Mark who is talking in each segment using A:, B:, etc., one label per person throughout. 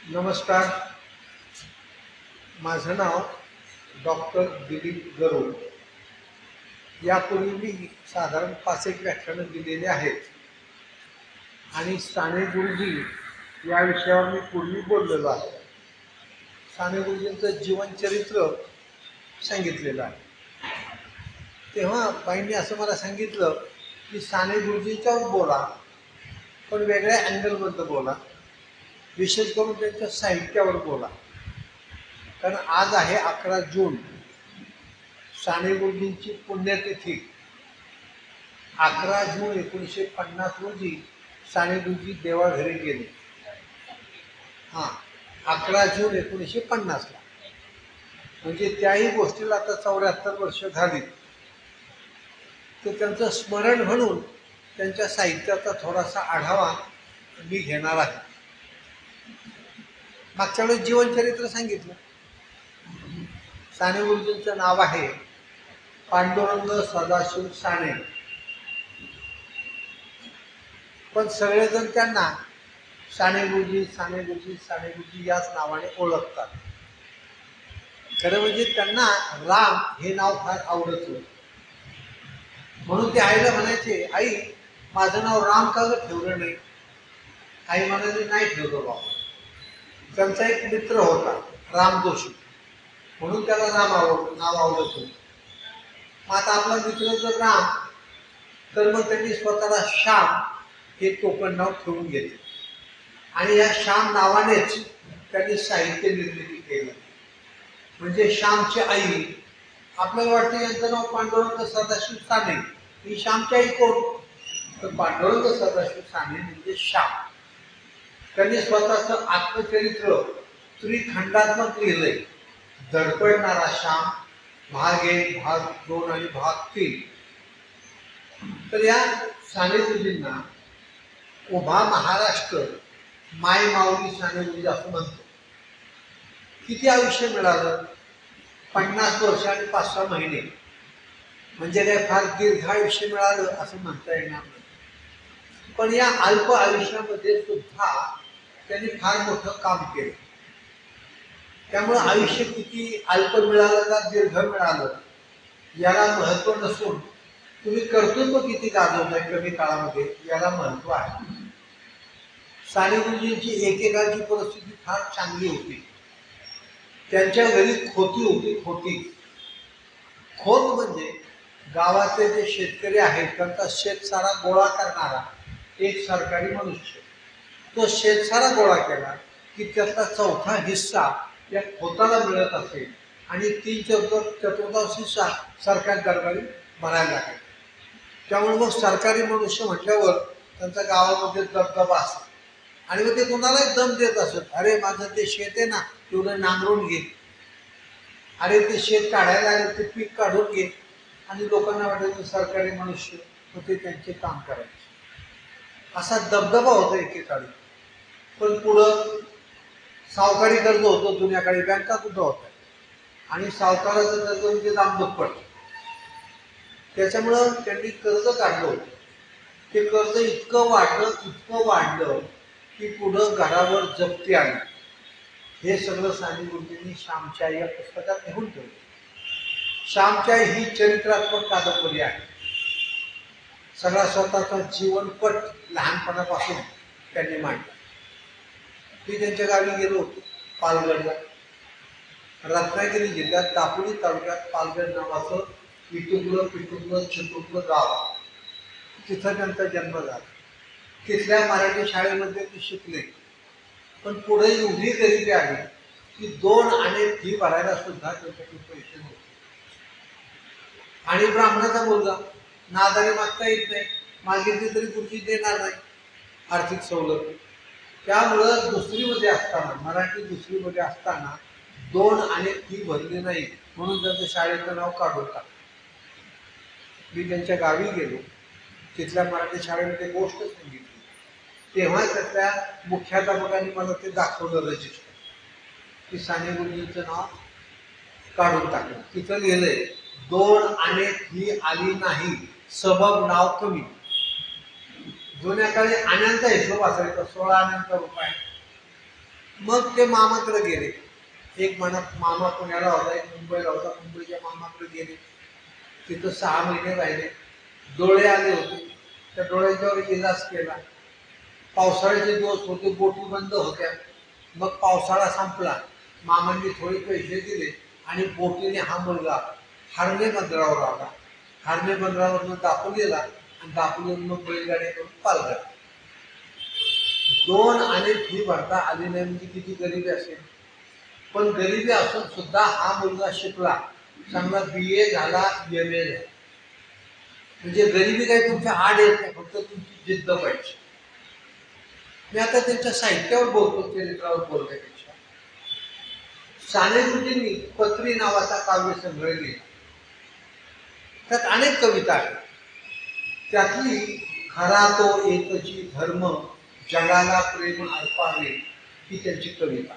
A: नमस्कार, माझं नाव डॉक्टर दिलीप गरुड. यापूर्वी मी साधारण 5-1 व्याख्यानं दिलेली आहेत आणि साने गुरुजी या विषयावर मी पूर्वी बोललेलो आहे. साने गुरुजींचं जीवनचरित्र सांगितलेलं आहे. तेव्हा बाईंनी असं मला सांगितलं की साने गुरुजींच्यावर बोला, पण वेगळ्या अँगलबद्दल बोला, विशेष करून त्यांच्या साहित्यावर बोला. कारण आज आहे 11 जून, साने गुरुजींची पुण्यतिथी. 11 जून 1950 रोजी साने गुरुजी देवाघरी गेले. 11 जून 1950ला, म्हणजे त्याही गोष्टीला आता 74 वर्ष झाली. तर त्यांचं स्मरण म्हणून त्यांच्या साहित्याचा थोडासा आढावा मी घेणार आहे. मागच्या वेळेस जीवनचरित्र सांगितलं. साने गुरुजींचं नाव आहे पांडुरंग सदाशिव साने, पण सगळेजण त्यांना साने गुरुजी साने गुरुजी साने गुरुजी याच नावाने ओळखतात. खरं म्हणजे त्यांना राम हे नाव फार आवडत होतं. म्हणून ते आईला म्हणायचे, आई माझं नाव राम का ठेवलं नाही? आई म्हणाली, नाही ठेवलं बाबा. त्यांचा एक मित्र होता राम जोशी, म्हणून त्याला नाव आवडत होतं. मग आता आपला मित्र जर राम, तर मग त्यांनी स्वतःला श्याम हे टोपण नाव ठेवून घेतले आणि या श्याम नावानेच त्यांनी साहित्य निर्मिती केली. म्हणजे श्यामची आई, आपल्याला वाटतं यांचं नाव पांडुरंग सदाशिव साने, ही श्यामची आई कोण? तर पांडुरंग सदाशिव साने म्हणजे श्याम. त्यांनी स्वतःचं आत्मचरित्र त्रिखंडात्मक लिहिलंय. धडपडणारा श्याम, भाग 1, भाग 2 आणि भाग 3. तर या साने गुरुजींना उभा महाराष्ट्र माय माऊली साने गुरुजी असं म्हणतो. किती आयुष्य मिळालं? 50 वर्ष आणि 5-6 महिने. म्हणजे काय फार दीर्घ आयुष्य मिळालं असं म्हणता येणार नाही. पण या अल्प आयुष्यामध्ये सुद्धा त्यांनी फार मोठं काम केलं. त्यामुळं आयुष्य किती अल्प मिळालं का दीर्घ मिळालं याला महत्व नसून तुम्ही कर्तृत्व किती गाजवताय कमी काळामध्ये याला महत्व आहे. साने गुरुजींची एकेकाची परिस्थिती फार चांगली होती. त्यांच्या घरी खोती होती. खोत म्हणजे गावाचे जे शेतकरी आहेत त्यांचा शेतसारा गोळा करणारा एक सरकारी मनुष्य. तो शेतसारा गोळा केला की त्याचा 4था हिस्सा या खोताला मिळत असेल आणि 3/4 हिस्सा सरकार दरबारी भरायला लागेल. त्यामुळे मग सरकारी मनुष्य म्हटल्यावर त्यांचा गावामध्ये दबदबा असतो आणि मग ते कोणालाही दम देत असत. अरे माझं ते शेत आहे ना, तेवढं नांगरून घे. अरे ते शेत काढायला आले ते पीक काढून घे. आणि लोकांना वाटायचं सरकारी मनुष्य, मग ते त्यांचे काम करायचे. असा दबदबा होता एकेकाळी. पण पुढं सावकारी कर्ज होतं, जुन्या काळी बँका कुठं होत्या आणि सावकाराचं कर्ज म्हणजे दामदुप्पट. त्याच्यामुळं त्यांनी कर्ज काढलं होतं. ते कर्ज इतकं वाढलं की पुढं घरावर जप्ती आली. हे सगळं साने गुरुजींनी श्यामची या पुस्तकात लिहून ठेवलं. श्यामची ही चरित्रात्मक कादंबरी आहे. सगळा स्वतःचा जीवनपट लहानपणापासून त्यांनी मांडला. मी त्यांच्या गावी गेलो होतो, पालघरला. रत्नागिरी जिल्ह्यात दापोली तालुक्यात पालघर नावाचं चिटुकलं गाव, तिथं त्यांचा जन्म झाला. तिथल्या मराठी शाळेमध्ये ते शिकले. पण पुढे एवढी गरिबी आली की 2 आणे फी भरायला सुद्धा त्यांच्याकडे पैसे नव्हते. आणि ब्राह्मणाचा मुलगा, नादाने मागता येत नाही, मागितली तरी गुरुजी देणार नाही आर्थिक सवलत. त्यामुळं मराठी दुसरीमध्ये असताना 2 आणे फी भरली नाही, म्हणून त्यांचं शाळेचं नाव काढून टाकलं. मी त्यांच्या गावी गेलो, तिथल्या मराठी शाळेमध्ये गोष्ट सांगितली. तेव्हा त्यातल्या मुख्याध्यापकांनी मला ते दाखवलं रजिस्टर की साने गुरुजींचं नाव काढून टाकलं. तिथं लिहिलंय दोन अनेक ही आली नाही, सबब नाव कमी. जुन्या काळी आण्यांचा हिशोब असायचा, 16 अनंत रुपये. मग ते मामाकडे गेले. एक मामा पुण्याला होता, एक मुंबईला होता. मुंबईच्या मामाकडे गेले, तिथं 6 महिने राहिले. डोळे आले होते, त्या डोळ्यांच्यावर इलाज केला. पावसाळ्याचे दिवस होते, बोटी बंद होत्या. मग पावसाळा संपला, मामांनी थोडे पैसे दिले आणि बोटीने हा मुलगा हार्णे बंदरावर आला. हार्णे बंदरावरनं दापोलीला आणि दापोलीवरून मग बैलगाडी करून पालघर. 2 अनेक ही भरता आली नाही म्हणजे किती गरिबी असेल. पण गरिबी असून सुद्धा हा मुलगा शिकला, चांगला BA झाला, MA झाला. म्हणजे गरिबी काही तुमच्या आड येत नाही, फक्त तुमची जिद्द पाहिजे. मी आता त्यांच्या साहित्यावर बोलतो, चरित्रावर बोलण्यापेक्षा. साने गुरुजींनी पत्री नावाचा काव्यसंग्रह लिहिला. त्यात अनेक कविता आहेत. त्यातली खरा तो एकची धर्म, जगाला प्रेम अर्पावे, ही त्यांची कविता.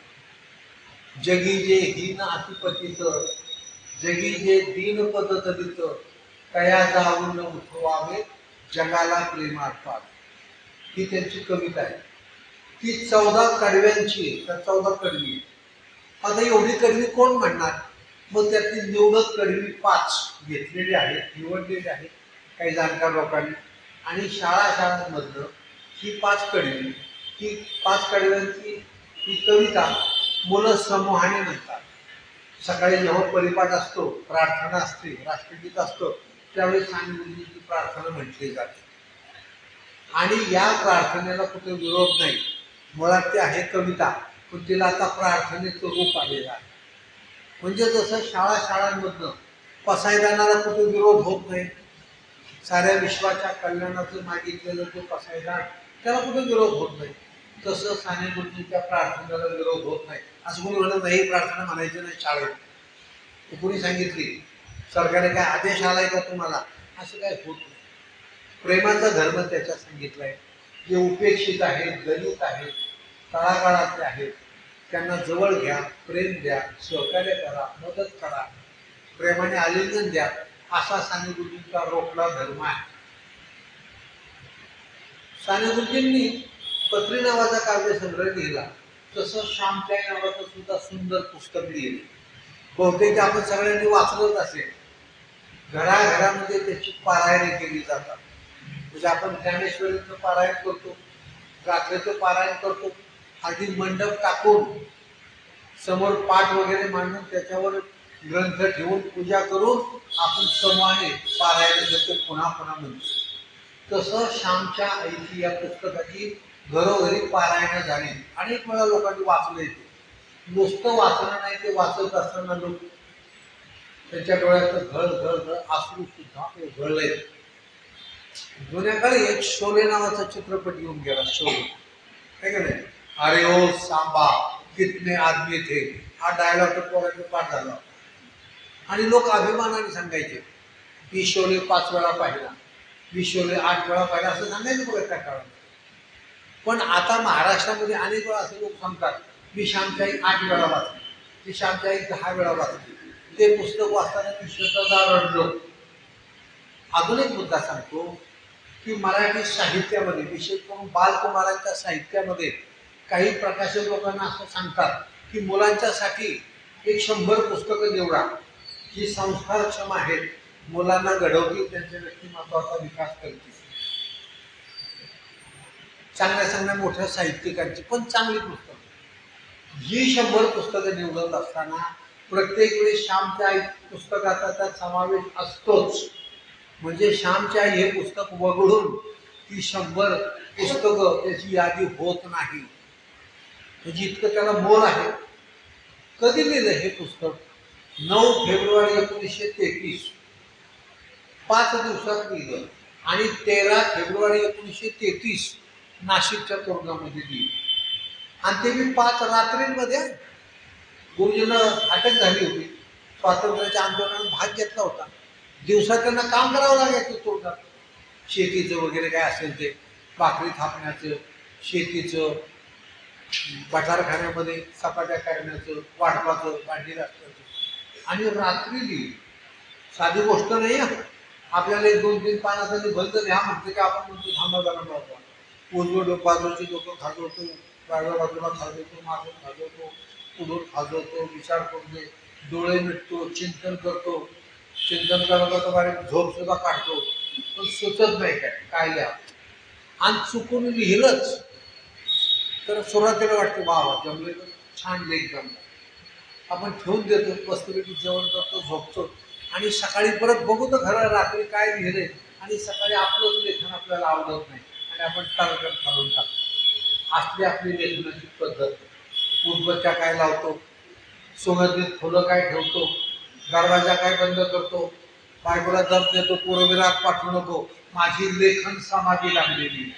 A: जगी जे हीन अतिपतित, जगी जे दीन पद दलित, कया जाऊन उठवावे, जगाला प्रेम अर्पावे, ही त्यांची कविता आहे. ती 14 कडव्यांची आहे, तर 14 कडवी. आता एवढी कडवी कोण म्हणणार? मग त्यातली निवडक कडवी 5 घेतलेली आहेत, निवडलेली आहेत काही जाणकार लोकांनी. आणि शाळांमधनं ही 5 कडवी, ही 5 कडव्यांची ही कविता मुलं समूहाने म्हणतात. सकाळी जेव्हा परिपाठ असतो, प्रार्थना असते, राष्ट्रगीत असतं, त्यावेळी साने गुरुजींची प्रार्थना म्हटली जाते. आणि या प्रार्थनेला कुठे विरोध नाही. मुळात ती आहे कविता, पण तिला आता प्रार्थनेचं रूप आलेलं आहे. म्हणजे जसं शाळांमधनं पसायदानाला कुठे विरोध होत नाही, साऱ्या विश्वाच्या कल्याणाचं मागितलेलं ते पसायदान, त्याला कुठे विरोध होत नाही, तसं साने गुरुजींच्या प्रार्थनेला विरोध होत नाही. असं कोणी म्हणत नाही प्रार्थना म्हणायची नाही शाळेत, कोणी सांगितली, सरकारने काय आदेश आलाय का तुम्हाला? असं काय होत नाही. प्रेमाचा धर्म त्याच्यात सांगितलाय. जे उपेक्षित आहेत, दलित आहेत, तळागाळातले आहेत, त्यांना जवळ घ्या, प्रेम द्या, सहकार्य करा, मदत करा, प्रेमाने आलिंगन द्या, असा साने गुरुजींचा रोखला धर्म आहे. साने गुरुजींनी पत्री नावाचा काव्यसंग्रह लिहिला, तसं श्यामची आई नावाचं सुद्धा सुंदर पुस्तक लिहिलं. बहुतेक आपण सगळ्यांनी वाचलंच असेल. घराघरामध्ये त्याची पारायणे केली जातात. म्हणजे आपण ज्ञानेश्वरीचं पारायण करतो, गाथेचं पारायण करतो, आधी मंडप टाकून समोर पाठ वगैरे मांडून त्याच्यावर ग्रंथ ठेवून पूजा करून आपण समूहाने पारायण करतो, पुन्हा पुन्हा म्हणतो. तसं श्यामच्या आईची या पुस्तकाची घरोघरी पारायण झाली. अनेक वेळा लोकांनी वाचले. नुसतं वाचणं नाही, ते वाचत असताना लोक त्यांच्या डोळ्यात घळ घळ घळ अश्रू सुद्धा घळले. जुन्या काळी एक शोले नावाचा चित्रपट येऊन गेला, शोले, है का नाही? अरे ओ सांबा कितने आदमी थे, हा डायलॉग पोरांनी पाठ झाला. आणि लोक अभिमानाने सांगायचे, मी शोले 5 वेळा पाहिला, मी शोले 8 वेळा पाहिला, असं सांगायचं बघा त्या काळात. पण आता महाराष्ट्रामध्ये अनेक वेळा असे लोक सांगतात, मी श्यामची आई 8 वेळा वाचली, मी श्यामची आई 10 वेळा वाचली, ते पुस्तक वाचताना मी शतदा रडलो. अजून एक मुद्दा सांगतो की मराठी साहित्यामध्ये, विशेष करून बालकुमारांच्या साहित्यामध्ये, काही प्रकाशक लोकांना असं सांगतात की मुलांच्यासाठी एक 100 पुस्तकं निवडा जी संस्कारक्षम आहेत, मुलांना घडवतील, त्यांच्या व्यक्तिमत्वाचा विकास करतील. चांगल्या चांगल्या मोठ्या साहित्यिकांची पण चांगली पुस्तकं, ही 100 पुस्तकं निवडत असताना प्रत्येक वेळी श्यामची आई पुस्तकाचा त्यात समावेश असतोच. म्हणजे श्यामची आई हे पुस्तक वगळून ती 100 पुस्तकं त्याची यादी होत नाही. म्हणजे इतकं त्याला मोल आहे. कधी लिहिलं हे पुस्तक? 9 फेब्रुवारी 1933, 5 दिवसात लिहिलं. आणि 13 फेब्रुवारी 1933 नाशिकच्या तुरुंगामध्ये लिहिलं. आणि ते मी 5 रात्रींमध्ये. गुरुजींना अटक झाली होती, स्वातंत्र्याच्या आंदोलनात भाग घेतला होता. दिवसात त्यांना काम करावं लागायचं तुरुंगात, शेतीचं वगैरे काय असेल ते, भाकरी थापण्याचं, शेतीचं, बटारखान्यामध्ये चपात्या करण्याचं, वाटपाचं, भांडी घासण्याचं. आणि रात्री साधी गोष्ट नाही आहे. आपल्याला एक 2-3 पानाचं निबंध लिहा म्हटलं की आपण म्हणतो थांबा जरा बाबा, उजवं बाजूची डोकं खाजवतो, डाव्या बाजूला खाजवतो, मागून खाजवतो, पुढून खाजवतो, विचार करतो, डोळे मिटतो, चिंतन करतो, चिंतन करतो तर बारीक झोप सुद्धा काढतो, पण सुचत नाही काय लिहा. आणि चुकून लिहिलंच तर सुरुवातीला वाटतं बाबा जमले तर छान लेख जमला, आपण ठेवून देतो, मस्तपैकी जेवण करतो, झोपतो आणि सकाळी परत बघू तर खरं रात्री काय लिहिलंय आणि सकाळी आपलंच लेखन आपल्याला आवडत नाही आणि आपण टाळकन घालून टाकतो. असली आपली लेखनाची पद्धत. उदबत्त्या काय लावतो, सुगंधित फुलं काय ठेवतो, दरवाजा काय बंद करतो, बायकोला जप देतो, पूर्वविरात पाठवू नको, माझी लेखन समाधी लागलेली,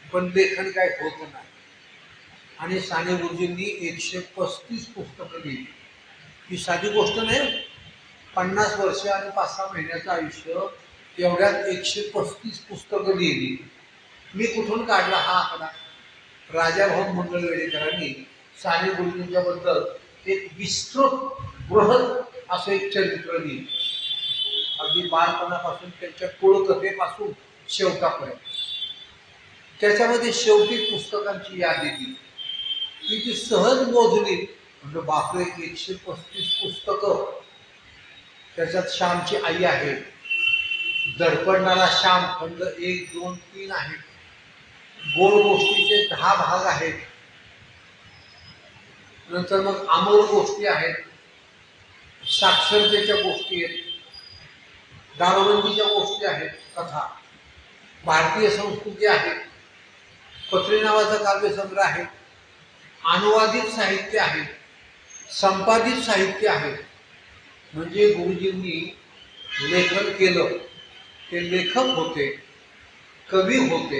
A: पण लेखन काय होत नाही. आणि साने गुरुजींनी 135 पुस्तकं लिहिली. ही साधी गोष्ट नाही. 50 वर्ष आणि 5-6 महिन्याचं आयुष्य एवढ्यात 135 पुस्तकं लिहिली. मी कुठून काढला हा आकडा? राजाभाऊ मंगळवेडेकरांनी साने गुरुजींच्या बद्दल एक विस्तृत बृहत असं एक चरित्र लिहिलं. अगदी बालपणापासून त्यांच्या कुळकथेपासून शेवटापर्यंत. त्याच्यामध्ये शेवटी पुस्तकांची यादी दिली. मी ती सहज मोजली, म्हणजे बापरे 135 पुस्तकं. त्याच्यात श्यामची आई आहे, दडपडणारा श्याम खंड 1, 2, 3 आहेत, गोड गोष्टीचे 10 भाग आहेत, नंतर मग अमोल गोष्टी आहेत, साक्षरतेच्या गोष्टी आहेत, दारूबंदीच्या गोष्टी आहेत, कथा, भारतीय संस्कृती आहे, पत्री नावाचा काव्यसंग्रह आहे, अनुवादित साहित्य आहे, संपादित साहित्य आहे. म्हणजे गुरुजींनी लेखन केलं, ते लेखक होते, कवी होते,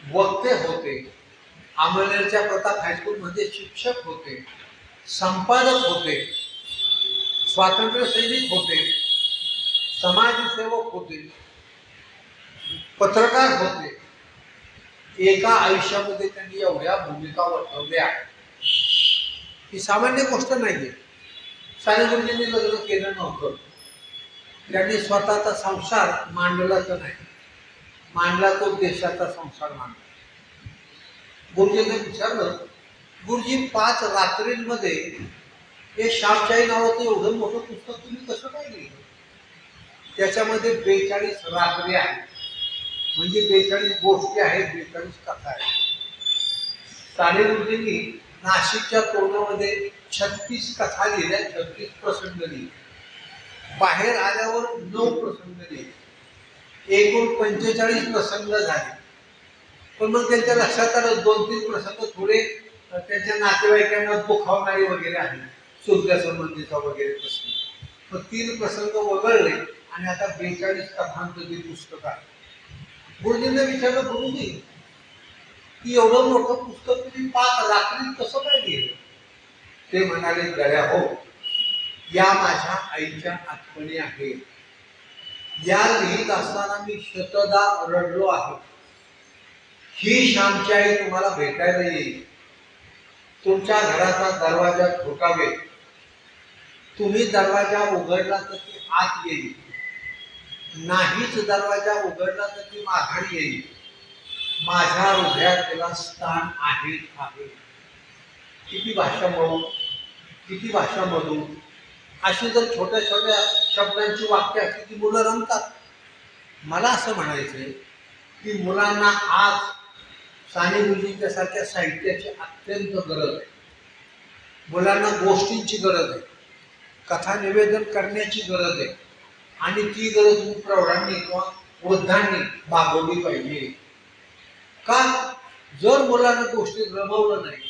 A: वक्ते होते, आंबेडकरच्या प्रताप हायस्कूलमध्ये शिक्षक होते, संपादक होते, स्वातंत्र्य सैनिक होते, समाजसेवक होते, पत्रकार होते. एका आयुष्यामध्ये त्यांनी एवढ्या भूमिका वठवल्या ही सामान्य गोष्ट नाहीये. साने गुरुजींनी लग्न केलं नव्हतं, त्यांनी स्वतःचा संसार मांडला तर नाही, मांडला तो देशाचा संसार मांडला. गुरुजींनी विचारलं, गुरुजी 5 रात्रींमध्ये हे श्यामची नावाचं एवढं मोठं पुस्तक तुम्ही कसं काय लिहिलं? त्याच्यामध्ये 42 रात्री आहेत, म्हणजे 42 गोष्टी आहेत, 42 कथा आहेत. साने गुरुजींनी नाशिकच्या तोरणामध्ये 36 कथा लिहिल्या, 36 प्रसंग लिहिले. बाहेर आल्यावर 9 प्रसंग लिहिले, एकूण 45 प्रसंग झाले. पण मग त्यांच्या लक्षात आलं 2-3 प्रसंग थोडे त्यांच्या नातेवाईकांना दुखावणारे वगैरे आहे, चुलत्या संबंधीचा वगैरे प्रसंग. मग 3 प्रसंग वगळले आणि आता 42 कथांचं ते पुस्तक आहे. गुरुजींना विचारलं, गुरुजी की एवढं मोठं पुस्तक तुम्ही 5 रात्रीत कसं काय लिहिलं? ते म्हणाले, गड्या हो, या माझ्या आईच्या आठवणी आहेत. या लिहित असताना मी शतदा रडलो आहे. ही श्यामची आई तुम्हाला भेटायला येईल, तुमच्या घराचा दरवाजा ठोठावे, तुम्ही दरवाजा उघडला तर ती आत येईल, नाहीच दरवाजा उघडला तर ती माघारी येईल. माझ्या हृदयात तिला स्थान आहे. किती भाषा मऊ, किती भाषा मधू. अशी जर छोट्या छोट्या शब्दांची वाक्य असली की मुलं रमतात. मला असं म्हणायचंय की मुलांना आज साने गुरुजींच्या सारख्या साहित्याची अत्यंत गरज आहे. मुलांना गोष्टींची गरज आहे, कथा निवेदन करण्याची गरज आहे, आणि ती गरज प्रौढांनी किंवा वृद्धांनी भागवली पाहिजे. का? जर मुलांना गोष्टीत रमवलं नाही,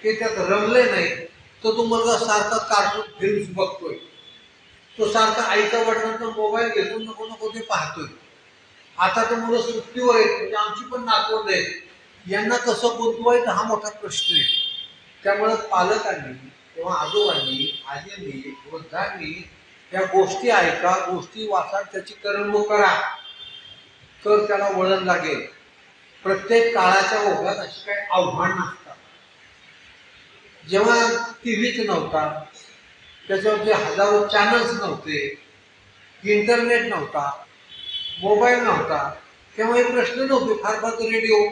A: ते त्यात रमले नाही, तर तो मुलगा सारखा कार्टून फिल्म्स बघतोय, तो सारखा आईचा वडिलांचा मोबाईल घेऊन नको नको ते पाहतोय. आता तर मुलं सुट्टीवर आहेत, म्हणजे आमची पण नातवंड आहेत, यांना कसं गुंतवायचं हा मोठा प्रश्न आहे. त्यामुळे पालकांनी किंवा आजोबांनी, आजींनी, वृद्धांनी या गोष्टी ऐका, गोष्टी वाचा, त्याची करमणूक करा, तर त्याला वळण लागेल. प्रत्येक काळाच्या ओघात अशी काही आव्हानं असतात. जेव्हा टीव्हीच नव्हता, त्याच्यावरती हजारो चॅनल्स नव्हते, इंटरनेट नव्हता, मोबाईल नव्हता, तेव्हा हे प्रश्न नव्हते. फार फार तर रेडिओ,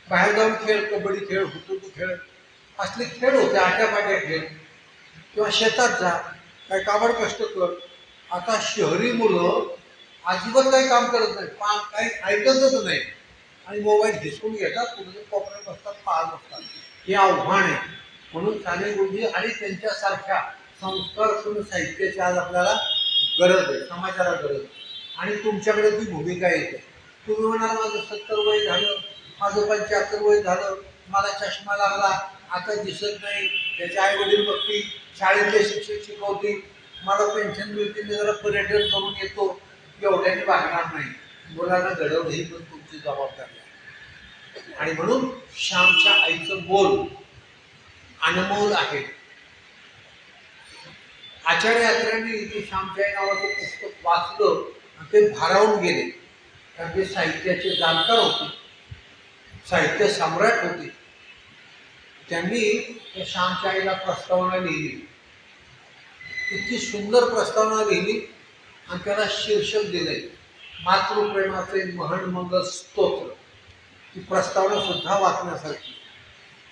A: बाहेर जाऊन खेळ, कबड्डी खेळ, हुतू खेळ असले खेळ होते, आट्यापाट्या खेळ, किंवा शेतात जा, काय काबड कष्ट कर. आता शहरी मुलं अजिबात काही काम करत नाही, काही ऐकतच नाही, आणि मोबाईल हिसकून घेतात, कुठे कोपऱ्यात बसतात, पाहत बसतात. हे आव्हान आहे. म्हणून साने गुरुजी आणि त्यांच्यासारख्या संस्कार साहित्याची आज आपल्याला गरज आहे, समाजाला गरज आहे. आणि तुमच्याकडे ती भूमिका येते. तुम्ही म्हणाल माझं 70 वय झालं, माझं 75 वय झालं, मला चष्मा लागला, आता दिसत नाही, त्याचे आई वडील बघतील, शाळेतले शिक्षक शिकवतील, मला पेन्शन मिळतील, मी जरा पर्यटन करून येतो, एवढ्याने वागणार नाही. मुलांना घडवणं ही पण तुमची जबाबदारी आहे. आणि म्हणून श्यामच्या आईचं बोल अनमोल आहे. आचार्य अत्र्यांनी ते श्यामच्या आई नावाचं पुस्तक वाचलं आणि ते भारावून गेले. कारण ते साहित्याचे जाणकार होते, साहित्य सम्राट होते. त्यांनी त्या श्यामच्या आईला प्रस्तावना लिहिली, इतकी सुंदर प्रस्तावना लिहिली, आणि त्याला शीर्षक दिलंय मातृप्रेमाचे महन्मंगल स्तोत्र. ती प्रस्तावना सुद्धा वाचण्यासारखी.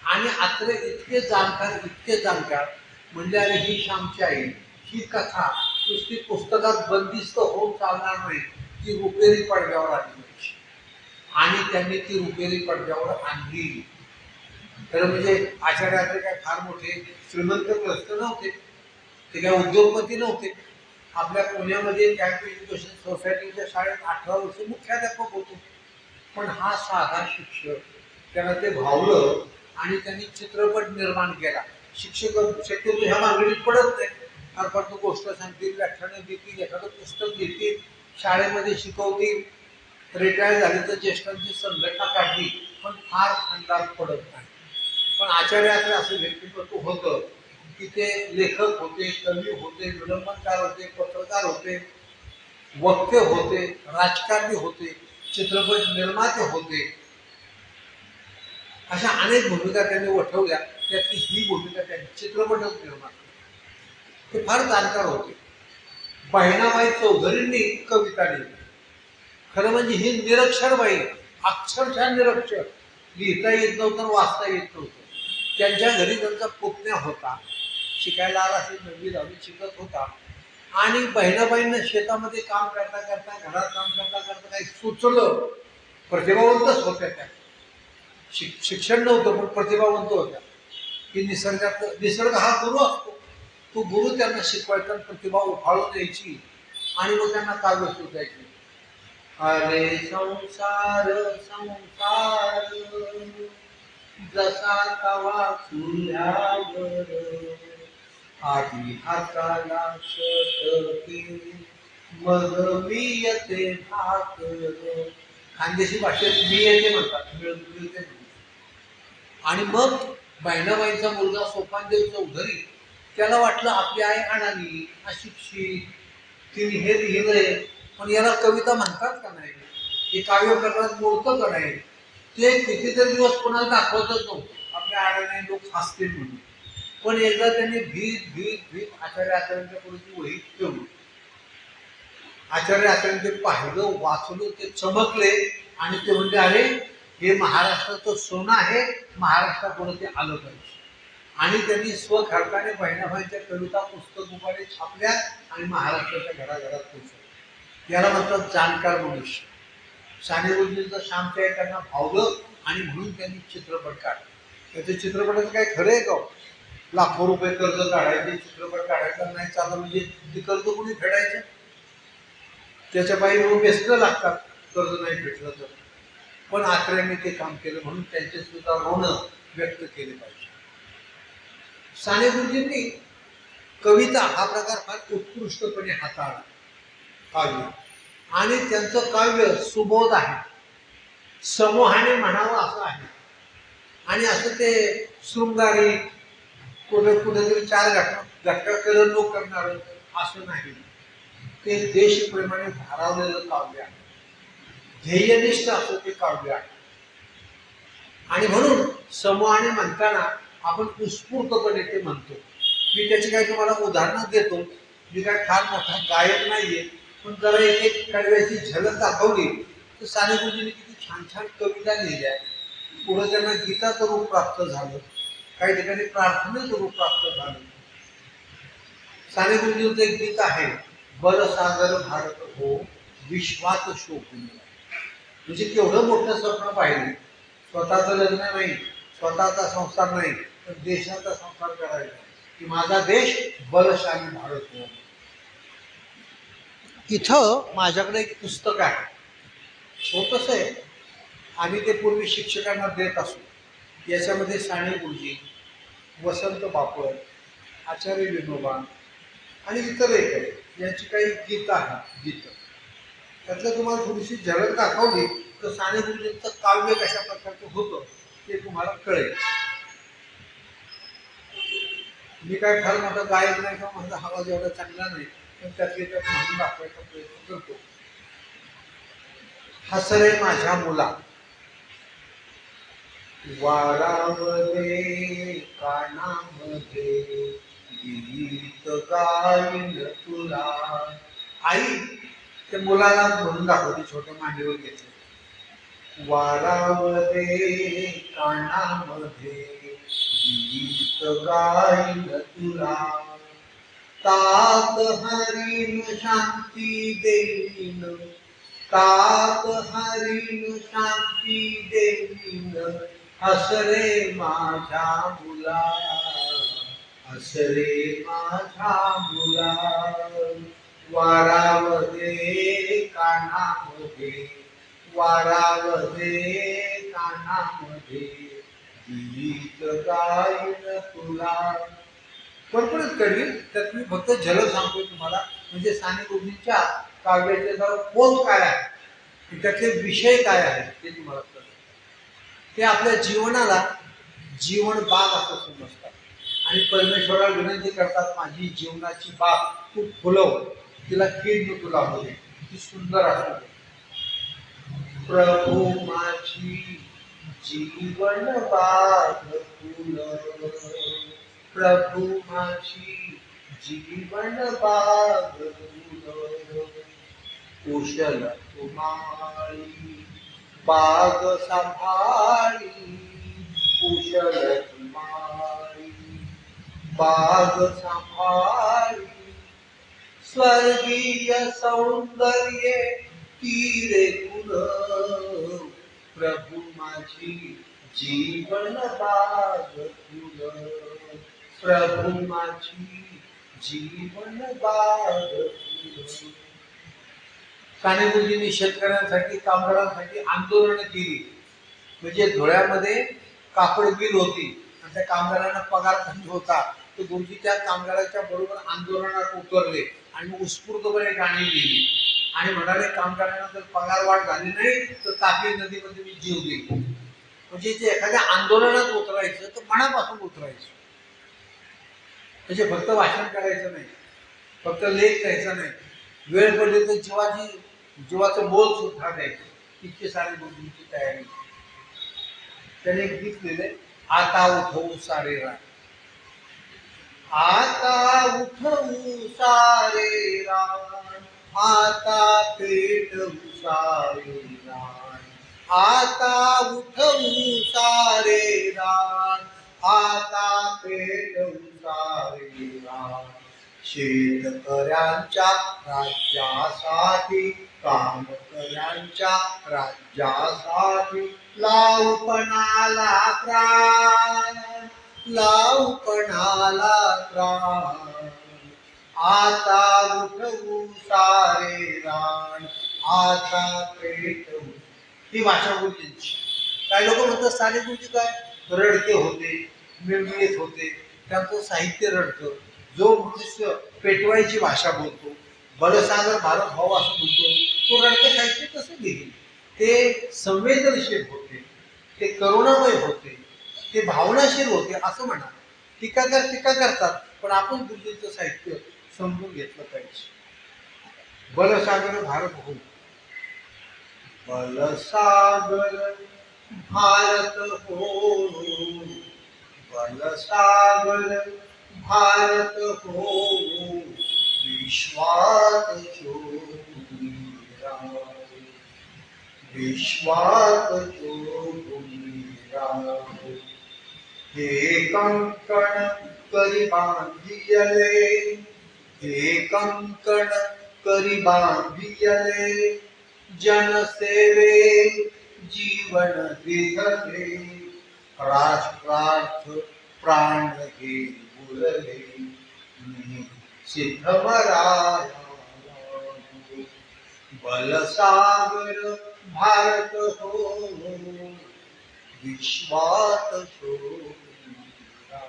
A: आणि आत्रे इतके जाणकार म्हणजे अरे ही श्यामची आई, ही कथा नुसती पुस्तकात बंदिस्त होऊन चालणार नाही, ती रुपेरी पडद्यावर आणली पाहिजे. आणि त्यांनी ती रुपेरी पडद्यावर आणली. खरं म्हणजे आचार्य अत्रे काय फार मोठे श्रीमंत ग्रस्त नव्हते, ते काय उद्योगपती नव्हते. आपल्या पुण्यामध्ये कॅम्प एज्युकेशन सोसायटीच्या शाळेत 18 वर्ष मुख्याध्यापक होतो. पण हा साधा शिक्षक, त्याला ते भावलं आणि त्यांनी चित्रपट निर्माण केला. शिक्षक शक्यतो ह्या मागणीत पडत नाही, फार फार तो गोष्ट सांगतील, व्याख्यानं देतील, एखादं पुस्तक देतील, शाळेमध्ये शिकवतील, रिटायर झाले तर ज्येष्ठांची संघटना काढली, पण फार अंदाज पडत नाही. पण आचार्य अत्रे असं व्यक्तिमत्व होतं की ते लेखक होते, कवी होते, विडंबनकार होते, पत्रकार होते, वक्ते होते, राजकारणी होते, चित्रपट निर्माते होते. अशा अनेक भूमिका त्यांनी वठवल्या. त्यातली ही भूमिका त्यांनी चित्रपटच निर्माण केला. ते फार जाणकार होते. बहिणाबाई चौधरींनी कविता लिहिली. खरं म्हणजे ही निरक्षर बाई, अक्षरशः निरक्षर, लिहिता येत नव्हतं, वाचता येत नव्हतं. त्यांच्या घरी त्यांचा पुतण्या होता, शिकायला आला असेल, 9वी-10वी शिकत होता. आणि बहिणाबाईंना शेतामध्ये काम करता करता, घरात काम करता करता काही सुचलं. प्रतिभावंतच होत्या त्या, शिक्षण नव्हतं पण प्रतिभावंत होत्या, की निसर्ग हा गुरु असतो, तो गुरु त्यांना शिकवायचा, प्रतिभा उफाळून द्यायची आणि मग त्यांना काव्य सुचायची. अरे संसार संसार जसा तवा चुल्यावर, आधी हाताला शतकी मग मी येते भाकर. खानदेशी भाषेत मी येते म्हणतात, मिळते. आणि मग बहिणाबाईंचा मुलगा सोपानदेव चौधरी, त्याला वाटलं आपली आई अडाणी, अशिक्षित, तिने हे लिहिलंय, पण याला कविता म्हणतात का नाही, हे काव्य करण्यात मोडतं का नाही. ते कितीतरी दिवस कोणाला दाखवतच नव्हतं, आपल्या अडाणी लोक हसतील म्हणून. पण एकदा त्यांनी भीत आचार्य अत्र्यांच्या पुढे ती वही ठेवली. आचार्य अत्र्यांनी ते पाहिलं, वाचलं, ते चमकले आणि ते म्हणजे अरे हे महाराष्ट्राचं सोनं आहे, महाराष्ट्रापुढे ते आलं पाहिजे. आणि त्यांनी स्वखर्चाने बहिणाबाईंच्या कविता पुस्तक उभारे छापल्या आणि महाराष्ट्राच्या घराघरात पोहोचवल्या. याला म्हणतात जाणकार मनुष्य. साने गुरुजींचं श्यामच्या आई त्यांना भावलं आणि म्हणून त्यांनी चित्रपट काढला. त्याच्या चित्रपटाचं काय खरं आहे का? लाखो रुपये कर्ज काढायचे, चित्रपट काढायचा नाही चाललं म्हणजे ते कर्ज कोणी फेडायचं? त्याच्या बाई बेसणं लागतात कर्ज नाही भेटलं तर. पण अत्र्यांनी ते काम केलं, म्हणून त्यांचे सुद्धा ऋण व्यक्त केले पाहिजे. साने गुरुजींनी कविता हा प्रकार फार उत्कृष्टपणे हाताळला, काव्य. आणि त्यांचं काव्य सुबोध आहे, समूहाने म्हणावं असं आहे. आणि असं ते शृंगारी कुठेतरी चार घटका केलं लोक करणार असं नाही. ते देशप्रेमाने भारावलेलं काव्य आहे, ध्येयनिष्ठ असं ते काव्य आहे. आणि म्हणून समूहाने म्हणताना आपण उत्स्फूर्तपणे ते म्हणतो मी त्याची काही तुम्हाला उदाहरणं देतो. मी काय फार मोठा गायक नाहीये, पण जरा एक कडव्याची झलक दाखवली तर साने गुरुजींनी किती छान छान कविता लिहिल्या. पुढे त्यांना गीताचं रूप प्राप्त झालं, काही ठिकाणी प्रार्थनेचं रूप प्राप्त झालं. साने गुरुजींचं एक गीत आहे, बल सागर भारत हो विश्वात शोभून. म्हणजे केवढं मोठं स्वप्न पाहिजे. स्वतःचं लग्न नाही, स्वतःचा संसार नाही, पण देशाचा संसार करायचा की माझा देश बलशाली भारत हो. इथं माझ्याकडे एक पुस्तक आहे, छोटंसं आहे. आम्ही ते पूर्वी शिक्षकांना देत असू. याच्यामध्ये साने गुरुजी, वसंत बापट, आचार्य विनोबा आणि इतर एक आहे, यांची काही गीतं आहेत. गीतं त्यातलं तुम्हाला थोडीशी झलक दाखवली तर साने गुरुजींचं काव्य कशा प्रकारचं होतं ते तुम्हाला कळेल. मी काय फार मोठा गायक नाही किंवा माझा आवाज एवढा चांगला नाही, पण त्यातले त्यात म्हणून दाखवायचा प्रयत्न करतो. हसरे माझ्या मुला, वारामध्ये कानामध्ये गीत गाईल तुला. आई त्या मुलाला म्हणून दाखवते, छोट्या मांडीवर घेतलं. वारामध्ये कानामध्ये गीत गाईल तुला, तात हरीण शांती देईन, तात हरीण शांती देईन, हसरे माझ्या मुला, हसरे माझ्या मुला. वारामध्ये कानामध्ये, वारामध्ये कानामध्ये गीत गाईन तुला. परत करील त्यात मी फक्त झलक सांगतोय तुम्हाला, म्हणजे साने गुरुजींच्या काव्याचे जरा कोण काय आहे, त्यातले विषय काय आहेत ते तुम्हाला कळेल. ते आपल्या जीवनाला जीवन बाग असं समजतात आणि परमेश्वराला विनंती करतात, माझी जीवनाची बाग तू फुलव, तिला कीड नको लागू दे, ती सुंदर असू दे. प्रभू माझी जीवन बाग फुलव, प्रभू माझी जीवन बाग फुलव. कुशल तुम्हारी बाग सांभाळी, कुशल तुम्हारी बाग सांभाळी. स्वर्गीय सौंदर्य तीरे फुल, प्रभू माझी जीवन बाग फुल, प्रभू माझी जीवन बाग फुल. साने गुरुजींनी शेतकऱ्यांसाठी, कामगारांसाठी आंदोलन केली. म्हणजे धुळ्यामध्ये कापड मिल होती आणि त्या कामगारांना पगार कमी होता, तर गुरुजी त्या कामगाराच्या बरोबर आंदोलनात उतरले आणि उत्स्फूर्तपणे गाणी लिहिली आणि म्हणाले, कामगारांना जर पगार वाढ झाली नाही तर तापी नदीमध्ये मी जीव देईन. म्हणजे जे एखाद्या आंदोलनात उतरायचं तर मनापासून उतरायचं, म्हणजे फक्त भाषण करायचं नाही, फक्त लेख द्यायचा नाही, वेळ पडली तर जीवाचं बोल सुद्धा द्यायचं. इतकी सारी गुरुजींची तयारी. त्याने एक गीत लिहिले, आता उठवू सारे रान, आता उठवू सारे रान, आता पेटवू सारे रान, आता उठवू सारे रान, आता पेटवू सारे रान. शेतकऱ्यांच्या राज्यासाठी, कामकऱ्यांच्या राज्यासाठी लावू पणाला प्राण, लावू पणाला प्राण. आता उठवू सारे रान, आता पेटवू. ही भाषा गुरुजींची. काही लोक म्हणतात साने गुरुजी काय रडके होते, मिळमिळीत होते, त्यांचं साहित्य रडतं. जो मनुष्य पेटवायची भाषा बोलतो, बलसागर भारत भाव असं बोलतो, तो रडके साहित्य कसं लिहिल. ते संवेदनशील होते, ते करुणामय होते, ते भावनाशील होते असं म्हणा. टीकाकार टीका करतात, पण आपण गुरुजींचं साहित्य समजून घेतलं पाहिजे. बलसागर भारत हो, बलसागर भारत हो, बलसागर भारत हो विश्वात शोभिरा, विश्वात शोभिरा। हे कंकण करी बांधियले, हे कंकण करी बांधियले, जनसेवे जीवन दिधले, राष्ट्रार्थ प्राण हे उरले, मी सिद्धमराया बलसागर भारत हो विश्वात शोभिरा।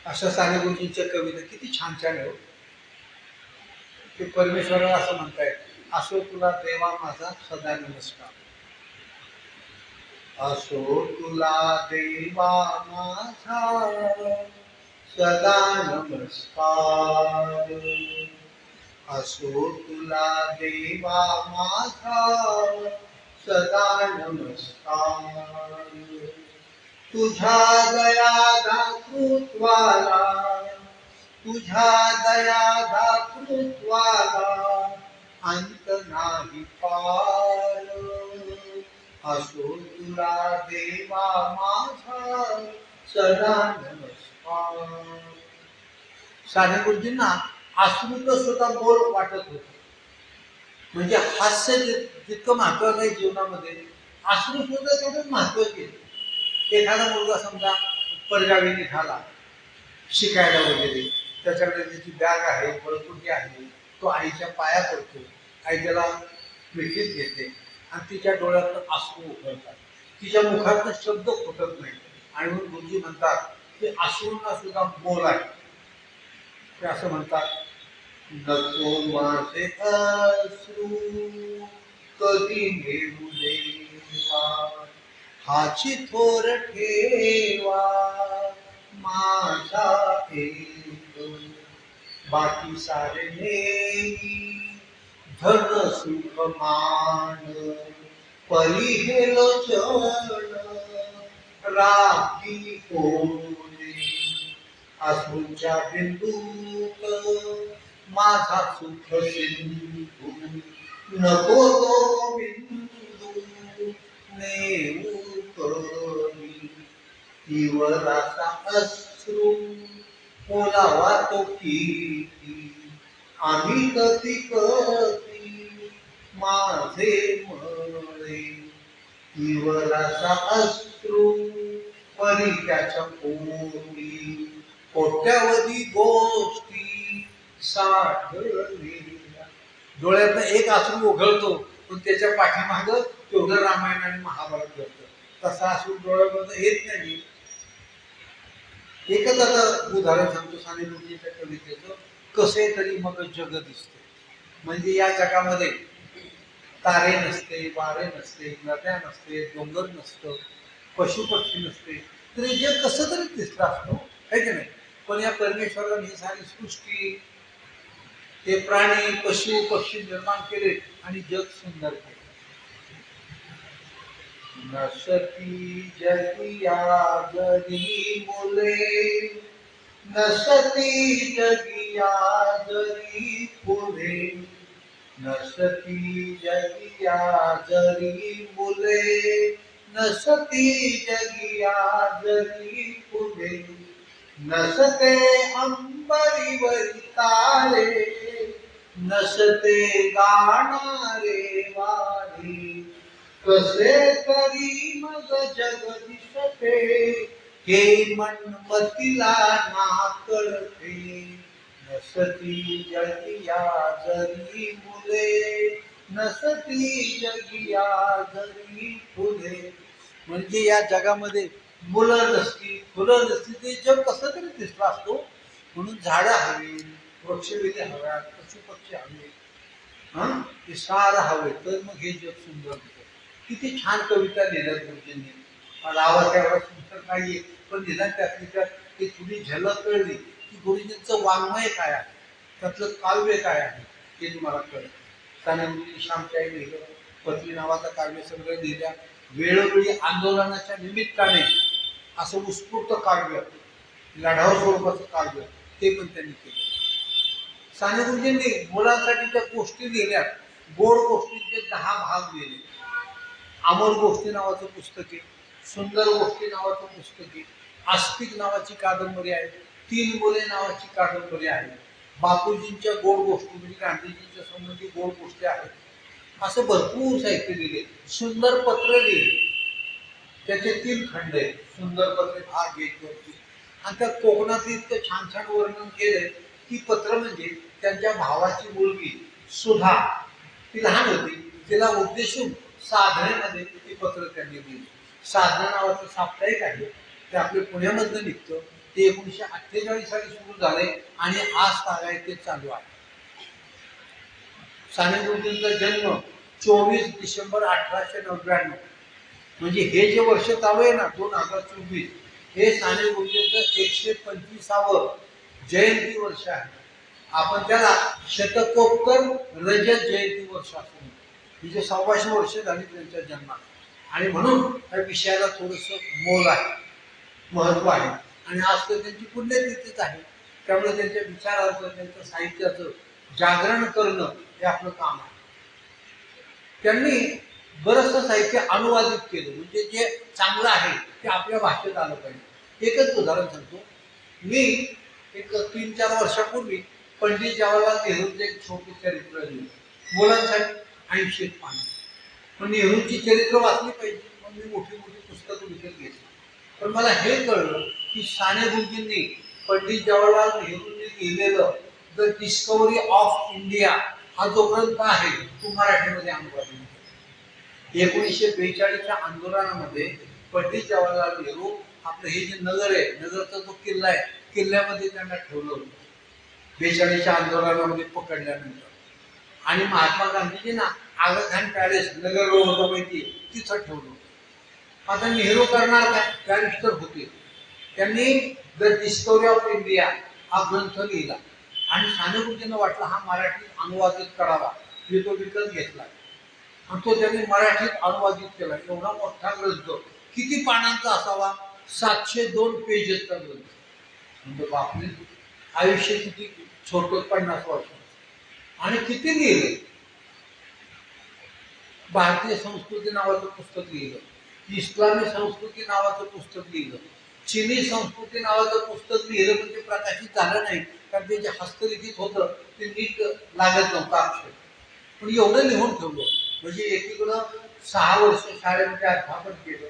A: अशा साने गुरुजींच्या कविता किती छान छान आहे. ते परमेश्वराला असं म्हणतायत, असो तुला देवा माझा सदा नमस्कार, असो तुला देवा माझा सदा नमस्कार, असो तुला देवा माझा सदा नमस्कार। तुझ्या दया दातृत्वाला, तुझ्या दया दातृत्वाला अंत नाही पार, असो तुला देवा माझा सदा नमस्कार। साने गुरुजींना अश्रूच सुद्धा मोल वाटत होत. म्हणजे हास्य जितकं महत्वाचं आहे जीवनामध्ये, अश्रू सुद्धा तेवढंच महत्वाचे. एखादा मुलगा समजा परगावी निघाला शिकायला वगैरे, त्याच्याकडे त्याची बॅग आहे, बळकुटी आहे, तो आईच्या पाया पडतो, आई त्याला मिठीत घेते आणि तिच्या डोळ्यातनं अश्रू उकळतात, तिच्या मुखातनं शब्द फुटत नाही. आणि म्हणून गुरुजी म्हणतात की अश्रूंना सुद्धा मोल आहे. ते असं म्हणतात, नको माझे अश्रू कधी घेऊ देवा, हाची थोर ठेवा माझा एक, बाकी सारे नेई धन सुख मान, परी हे लोचन राखी कोणी, अश्रूच्या बिंदूत माझा सुख सिंधू, नको तो बिंदू नेऊ कमी, इवराचा अश्रू ओलावा तो किती, आम्ही कधी कधी माझे मळे, इवराचा अश्रू परी त्याच्या पोटी, कोट्यावधी गोष्टी साठलेल्या. डोळ्यातनं एक अश्रू उघळतो पण त्याच्या पाठीमागं तेवढं रामायण आणि महाभारत करतं. तसा अश्रू डोळ्यामधनं येत नाही. एकच आता उदाहरण सांगतो साने गुरुजींच्या कवितेचं, कसे तरी मग जग दिसते. म्हणजे या जगामध्ये तारे नसते, वारे नसते, नद्या नसते, डोंगर नसतं, पशुपक्षी नसते, तरी जग कसं तरी दिसलं असतो, है की नाही. पण या परमेश्वराने ही सारी सृष्टी, ते प्राणी पशु पक्षी निर्माण केले आणि जग सुंदर केले. नसती जगिया जरी मुले, नसती जगिया जरी फुले, नसती जगिया जरी मुले, नसती जगिया जरी फुले, नसते अंबरीवरी तारे, नसते गाणारे वारे, कसे तरी मग जग दिसते, हे मनमतीला ना कळते. नसती जगिया जरी मुले, नसती जगिया जरी फुले. म्हणजे या जगामध्ये मुलं नसती, फुलं नसती, ते जग कसं तरी दिसलं असतो. म्हणून झाडं हवी, वृक्षवेली हव्यात, पशुपक्षी हवे, हे सारं हवे, तर मग हे जग सुंदर होतं. किती छान कविता लिहिल्यात गुरुजींनी. आवाज एवढा सुंदर नाहीये, पण निदान त्यातली त्यात ती थोडी झलक कळली की गुरुजींचं वाङ्मय काय आहे, त्यातलं काव्य काय आहे ते तुम्हाला कळलं. साने गुरुजींनी श्यामच्याई लिहिलं, पत्नी नावाचा काव्यसंग्रह लिहिल्या. वेळोवेळी आंदोलनाच्या निमित्ताने असं उत्स्फूर्त काव्य लढाऊ स्वरूपाचं काव्य ते पण त्यांनी केलं. साने गुरुजींनी मुलांसाठी त्या गोष्टी लिहिल्या, गोड गोष्टींचे 10 भाग लिहिले. अमोल गोष्टी नावाचं पुस्तक आहे, सुंदर गोष्टी नावाचं पुस्तक आहे, आस्तिक नावाची कादंबरी आहे, 3 मुले नावाची कादंबरी आहे, बापूजींच्या गोड गोष्टी म्हणजे गांधीजींच्या संबंधी गोड गोष्टी आहेत. असं भरपूर साहित्य लिहिले. सुंदर पत्र लिहिले, त्याचे 3 खंड आहेत. सुंदर पत्रे भाग 1, 2, 3. आणि त्या कोकणात इतकं छान छान वर्णन केलंय की पत्र म्हणजे त्यांच्या भावाची मुलगी सुधा, ती लहान होती, तिला उद्देशून साधनेमध्ये ती पत्र त्यांनी लिहिली. साधना नावाचं साप्ताहिक आहे, ते आपल्या पुण्यामधनं निघतं. ते 1948 साली सुरू झाले आणि आज तागाय ते चालू आहे. साने गुरुजींचा जन्म 24 डिसेंबर 1899, म्हणजे हे जे वर्ष चालू आहे ना 2024, हे साने गुरुजींचं 125वं जयंती वर्ष आहे. आपण त्याला शतकोत्तर रजत जयंती वर्ष असं म्हणजे 125 वर्ष झाली त्यांच्या जन्माला. आणि म्हणून त्या विषयाला थोडंसं मोल आहे, महत्व आहे. आणि आज तर त्यांची पुण्यतिथीच आहे. त्यामुळे त्यांच्या विचारांचं, त्यांच्या साहित्याचं जागरण करणं हे आपलं काम आहे. त्यांनी बरंचसं साहित्य अनुवादित केलं, म्हणजे जे चांगलं आहे ते आपल्या भाषेत आलं पाहिजे. एकच उदाहरण सांगतो. मी एक 3-4 वर्षापूर्वी पंडित जवाहरलाल नेहरूंचं एक छोटे चरित्र लिहिलं, मुलांसाठी 80 पानं. पण नेहरूंची चरित्र वाचली पाहिजे, मग मी मोठी मोठी पुस्तकं विकत घेतली. पण मला हे कळलं की साने गुरुजींनी पंडित जवाहरलाल नेहरूंनी लिहिलेलं द डिस्कवरी ऑफ इंडिया हा जो ग्रंथ आहे तो मराठीमध्ये अनुवादित. 1942च्या आंदोलनामध्ये पंडित जवाहरलाल नेहरू आपलं हे जे नगर आहे, नगरचा जो किल्ला आहे, किल्ल्यामध्ये त्यांना ठेवलं होतं 42च्या आंदोलनामध्ये पकडल्यानंतर. आणि महात्मा गांधीजींना आगा खान पॅलेस नगर होतं माहिती, तिथं ठेवलं. आता नेहरू करणार काय, बॅरिस्टर होते. त्यांनी द डिस्कवरी ऑफ इंडिया हा ग्रंथ लिहिला आणि साने गुरुजींना वाटलं हा मराठीत अनुवादित करावा. मी तो विकत घेतला आणि तो त्यांनी मराठीत अनुवादित केला. एवढा मोठा ग्रंथ, किती पानांचा असावा, 702 पेजेसचा ग्रंथ. म्हणजे बापरे, आयुष्य किती छोटं, 50 वर्ष. आणि किती लिहिले. भारतीय संस्कृती नावाचं पुस्तक लिहिलं, इस्लामी संस्कृती नावाचं पुस्तक लिहिलं, चिनी संस्कृती नावाचं पुस्तक लिहिलं. पण ते प्रकाशित झालं नाही, कारण ते जे हस्तलिखित होतं ते नीट लागत नव्हतं अक्षर. पण एवढं लिहून ठेवलं. म्हणजे एकीकडं 6 वर्ष शाळेमध्ये अध्यापन केलं,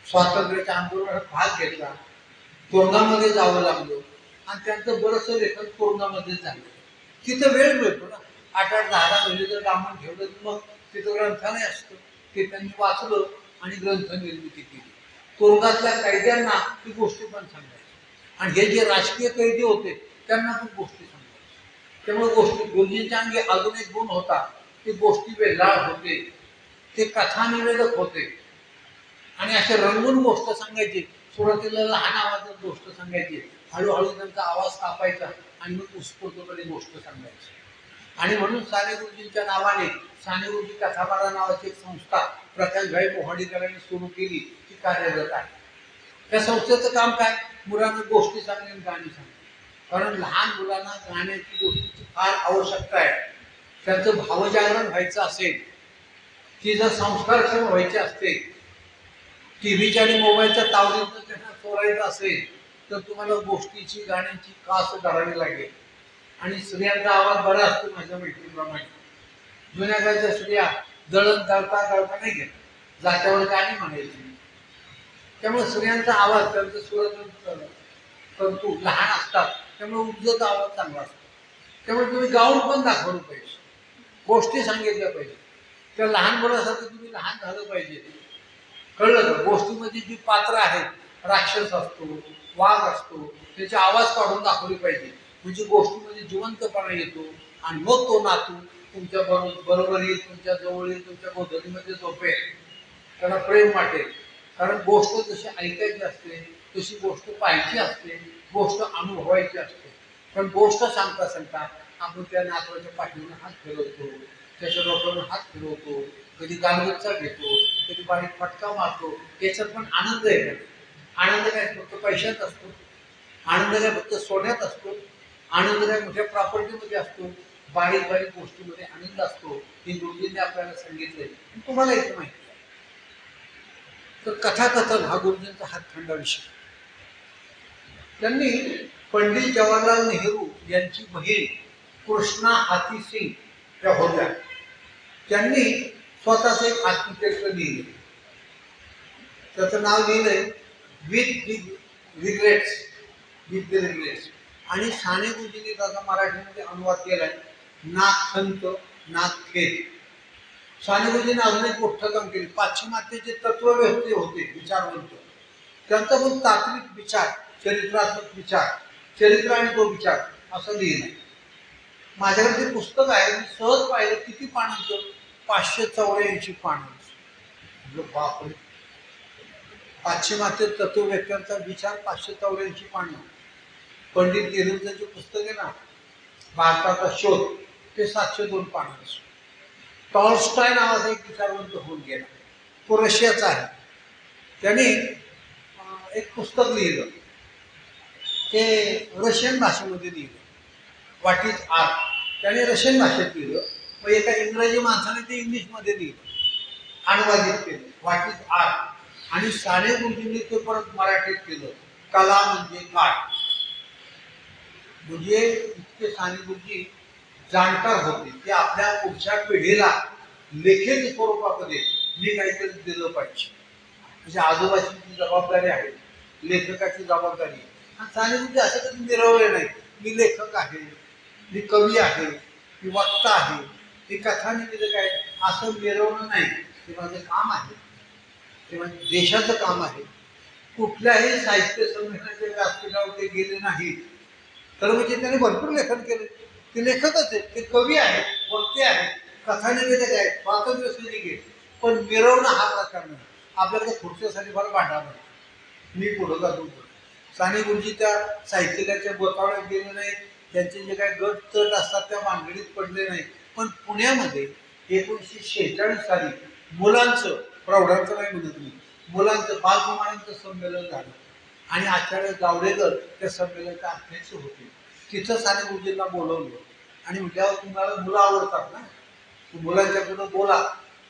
A: स्वातंत्र्याच्या आंदोलनात भाग घेतला, तुरुंगामध्ये जावं लागलं आणि त्यांचं बरंचसं लेखन तुरुंगामध्येच झालं. तिथं वेळ मिळतो ना, 8-10 महिने जर डांबून ठेवलं मग तिथं ग्रंथालय असतं. ते त्यांनी वाचलं आणि ग्रंथ निर्मिती केली. तुरुंगातल्या कैद्यांना ती गोष्टी पण सांगायची आणि हे जे राजकीय कैदी होते त्यांना पण गोष्टी सांगायची. त्यामुळे गोष्टी गुरुजींच्या अंगी अजून एक गुण होता, ते गोष्टी वेगळाळ होते, ते कथानिवेदक होते आणि असे रंगून गोष्ट सांगायची. सुरुवातीला लहान आवाजात गोष्ट सांगायची, हळूहळू त्यांचा आवाज कापायचा आणि मग उत्स्फूर्तपणे गोष्ट सांगायची. आणि म्हणून साने गुरुजींच्या नावाने साने गुरुजी कथामाला नावाची एक संस्था प्रकाशभाई मोहाडीकरांनी सुरू केली, ती कार्यरत आहे. त्या संस्थेचं काम काय, मुलांना गोष्टी सांगणे आणि गाणी सांगणे. कारण लहान मुलांना गाण्याची गोष्टीची फार आवश्यकता आहे. त्यांचं भावजागरण व्हायचं असेल, ती जर संस्कारक्षम व्हायचे असते, टीव्हीच्या आणि मोबाईलच्या तावडीतून त्यांना चोरायचं असेल तर तुम्हाला गोष्टीची, गाण्याची कास धरावी लागेल. आणि स्त्रियांचा आवाज बरा असतो माझ्या मैत्रीप्रमाणे. जुन्या काळच्या स्त्रिया दळण दळता दळता नाही घेत, जात्यावर गाणी म्हणायची. त्यामुळे स्त्रियांचा आवाज, त्यांचं सूरज तंतू लहान असतात, त्यामुळे उज्जत आवाज चांगला असतो. त्यामुळे तुम्ही गाऊन पण दाखवलं पाहिजे, गोष्टी सांगितल्या पाहिजे. त्या लहान मुलासाठी तुम्ही लहान झालं पाहिजे. कळलं का? गोष्टीमध्ये जी पात्र आहेत, राक्षस असतो, वाघ असतो, त्याचे आवाज काढून दाखवले पाहिजे. म्हणजे गोष्टीमध्ये जिवंतपणा येतो आणि मग तो नातू तुमच्या बरोबर येईल, तुमच्या जवळ येईल, तुमच्या गोधडीमध्ये झोपेल, त्याला प्रेम वाटेल. कारण गोष्ट जशी ऐकायची असते तशी गोष्ट पाहायची असते, गोष्ट अनुभवायची असते. पण गोष्ट सांगता सांगता आपण त्या नातवाच्या पाठीवर हात फिरवतो, त्याच्या डोक्यावर हात फिरवतो, कधी गालगच्चा घेतो, कधी बारीक फटका मारतो. याच्यात पण आनंद आहे का? आनंद काय फक्त पैशात असतो? आनंद काय फक्त सोन्यात असतो, आनंद काय मोठ्या प्रॉपर्टीमध्ये असतो, बारीक बारीक गोष्टीमध्ये आनंद असतो. हे गुरुजींनी आपल्याला सांगितलंय, तुम्हाला इथे माहिती आहे. तर कथाकथन हा गुरुजींचा हातखंडा विषय. त्यांनी पंडित जवाहरलाल नेहरू यांची बहीण कृष्णा हाती सिंग त्या होत्या. त्यांनी स्वतःच एक आत्मचरित्र लिहिले. त्याचं नाव लिहिलंय with regrets, with the regrets. आणि साने गुरुजींनी त्याचा मराठीमध्ये अनुवाद केलाय, नाथखंत नाथखेत. साने गुरुजींनी अजून एक मोठं काम केले. पाश्चिमात्याचे तत्ववेत्ते होते, विचारवंत, त्यांचा पण तात्विक विचार, चरित्रात्मक विचार, चरित्र आणि तो विचार असं लिहिलंय. माझ्याकडे ते पुस्तक आहे, मी सहज पाहिलं. किती पानांचं? 584 पानांचं. बापरे, पाश्चिमात्य तत्वव्यक्त्यांचा विचार 584 पानं. पंडित नेहरूंचं जे पुस्तक आहे ना, भारताचा शोध, ते 702 पानांचं. टॉल्स्टॉय नावाचा एक विचारवंत होऊन गेला, तो रशियाचा आहे. त्याने एक पुस्तक लिहिलं, ते रशियन भाषेमध्ये लिहिलं, व्हॉट इज आर्ट. त्याने रशियन भाषेत लिहिलं, मग एका इंग्रजी माणसाने ते इंग्लिशमध्ये लिहिलं, अनुवादित केलं, व्हॉट इज आर्ट. आणि साने गुरुजींनी ते परत मराठीत केलं, कला म्हणजे काय. म्हणजे इतके साने गुरुजी जाणकार होते की आपल्या पुढच्या पिढीला लेखित स्वरूपामध्ये मी काहीतरी दिलं पाहिजे. म्हणजे आजोबाची जबाबदारी आहे, लेखकाची जबाबदारी आहे. आणि साने गुरुजी असं कधी मिरवले नाही, मी लेखक आहे, मी कवी आहे, मी वक्ता आहे, मी कथानिवेदक आहे, असं मिरवणं नाही. ते माझं काम आहे, ते म्हणजे देशाचं काम आहे. कुठल्याही साहित्य संमेलनाच्या व्यासपीठावर ते गेले नाही. तर म्हणजे त्याने भरपूर लेखन केले. ते लेखकच आहेत, ते कवी आहेत, वक्ते आहेत, कथानिवेदक आहेत, स्वातंत्र्य सैनिक आहेत. पण मिरवणं हा प्रकार नाही. आपल्याकडे खुर्च्यासाठी फार भांडा नाही, मी पुढं का तू पुढं. साने गुरुजी त्या साहित्यिकाच्या बोतावळ्यात गेले नाहीत, त्यांचे जे काही गट तट असतात त्या भानगडीत पडले नाही. पण पुण्यामध्ये 1946 साली मुलांचं, प्रौढांचं नाही म्हणत मी, मुलांचं बालकुमारांचं संमेलन झालं. आणि आचार्य जावडेकर त्या संमेलनाचे अध्यक्ष होते. तिथं साने गुरुजींना बोलवलं आणि म्हटल्यावर तुम्हाला मुलं आवडतात ना, मुलांच्या पुढं बोला.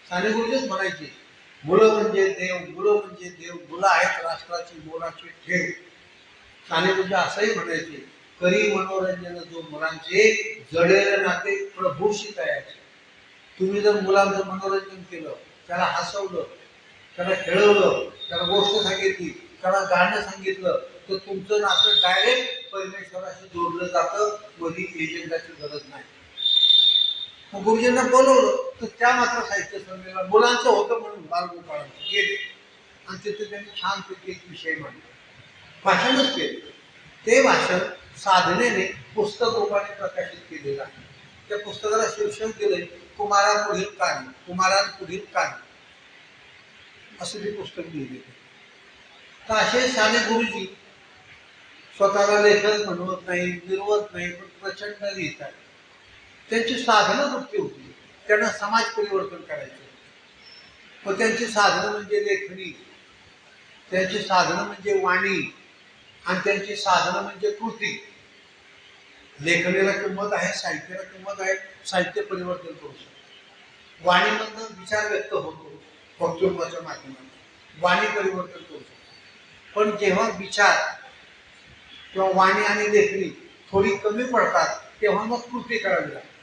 A: साने गुरुजीच म्हणायचे, मुलं म्हणजे देव, मुलं म्हणजे देव, मुलं आहेत राष्ट्राची मोलाची ठेव. साने गुरुजी असंही म्हणायचे, करी मनोरंजन जो मुलांचे, जडेल नाते प्रभूशी तयाचे. तुम्ही जर मुलांचं मनोरंजन केलं, त्याला हसवलं, त्याला खेळवलं, त्याला गोष्ट सांगितली, त्याला गाणं सांगितलं, तर तुमचं नातं डायरेक्ट परमेश्वराशी जोडलं जातं. कधी एजंटाची गरज नाही. मग गुरुजींना बोलवलं, तर त्या मात्र साहित्य संमेलन मुलांचं होतं म्हणून बालगोपाळांचं गेले. आणि तिथे त्यांनी छानपैकी एक विषय मांडला, भाषणच केलं. ते भाषण साधनेने पुस्तक रूपाने प्रकाशित केलेलं आहे. त्या पुस्तकाला शीर्षक दिलंय, कुमारापुढील कार्य, कुमारांपुढील कार्य, असं ते पुस्तक लिहिले. तर असे साने गुरुजी स्वतःला लेखक म्हणवत नाही, मिरवत नाही, पण प्रचंड लिहितात. त्यांची साधनं वृत्ती होती, त्यांना समाज परिवर्तन करायचं. पण त्यांची साधनं म्हणजे लेखणी, त्यांची साधनं म्हणजे वाणी, आणि त्यांची साधनं म्हणजे कृती. लेखनीला किंमत आहे, साहित्याला किंमत आहे, साहित्य परिवर्तन करू शकतो. वाणीमधनं विचार व्यक्त होतो, वक्तृत्वाच्या माध्यमातून वाणी परिवर्तन करू शकतो. पण जेव्हा विचार किंवा वाणी आणि लेखणी थोडी कमी पडतात, तेव्हा मग कृती करावी लागते.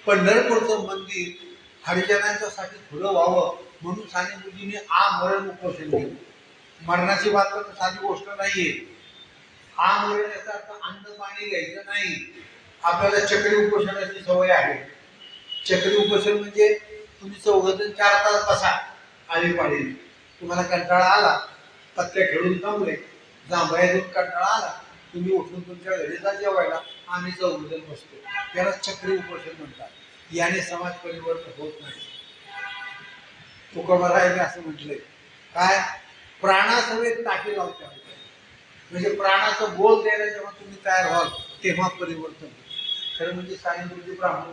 A: पंढरपूरचं मंदिर हरिजनांच्यासाठी खुलं व्हावं म्हणून साने गुरुजींनी आमरण उपोषण केलं. मरणाची बात तर साधी गोष्ट नाहीये. आमरण याचा अर्थ अन्न पाणी घ्यायचं नाही. आपल्याला चक्री उपोषणाची सवय आहे. चक्री उपोषण म्हणजे तुम्ही 4 तास बसा आळीपाळीने, तुम्हाला कंटाळा आला, पत्त्या खेळून थांबले, जांभळ्या देऊन कंटाळा आला, तुम्ही उठून तुमच्या घरी जा जेवायला, आम्ही 4 बसतो. त्याला चक्री उपोषण म्हणतात. याने समाज परिवर्तन होत नाही. तुकोबारायांनी असं म्हटलंय, काय प्राणासवेत टाकी लावत्या, म्हणजे प्राणाचं बोल द्यायला जेव्हा तुम्ही तयार व्हाल तेव्हा परिवर्तन होतं. खरं म्हणजे साने गुरुजी ब्राह्मण,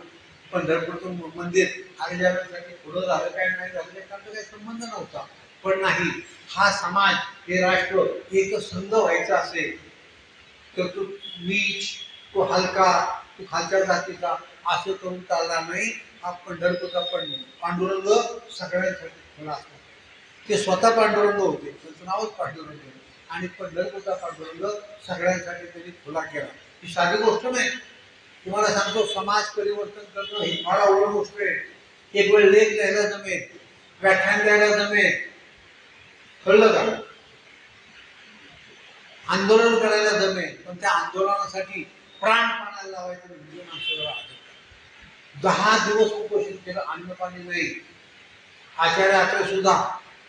A: पंढरपूरचं मंदिर हरिजनांसाठी पुढं झालं काय नाही झालं त्याचा काही संबंध नव्हता. पण नाही, हा समाज, हे राष्ट्र एक संघ व्हायचं असेल तर तू नीच, तू हलका, तू खालच्या जातीचा असं करून चालणार नाही. हा पंढरपूरचा पांडुरंग सगळ्यांसाठी खुला असतो. ते स्वतः पांडुरंग होते, त्यांचं नावच पांडुरंग, आणि पंढरपूरचा पांडुरंग सगळ्यांसाठी त्यांनी खुला केला. ही साधी गोष्ट नाही. तुम्हाला सांगतो, समाज परिवर्तन करणं ही फार अवघड गोष्ट आहे. एक वेळ लेख द्यायला जमेल, व्याख्यान द्यायला जमेल, कळलं का? आंदोलन करायला जमेल, पण त्या आंदोलनासाठी प्राणपणाला लावायचं म्हणजे माणसाला 10 दिवस उपोषण केलं, अन्न पाणी नाही. आचार्य आत्रे सुद्धा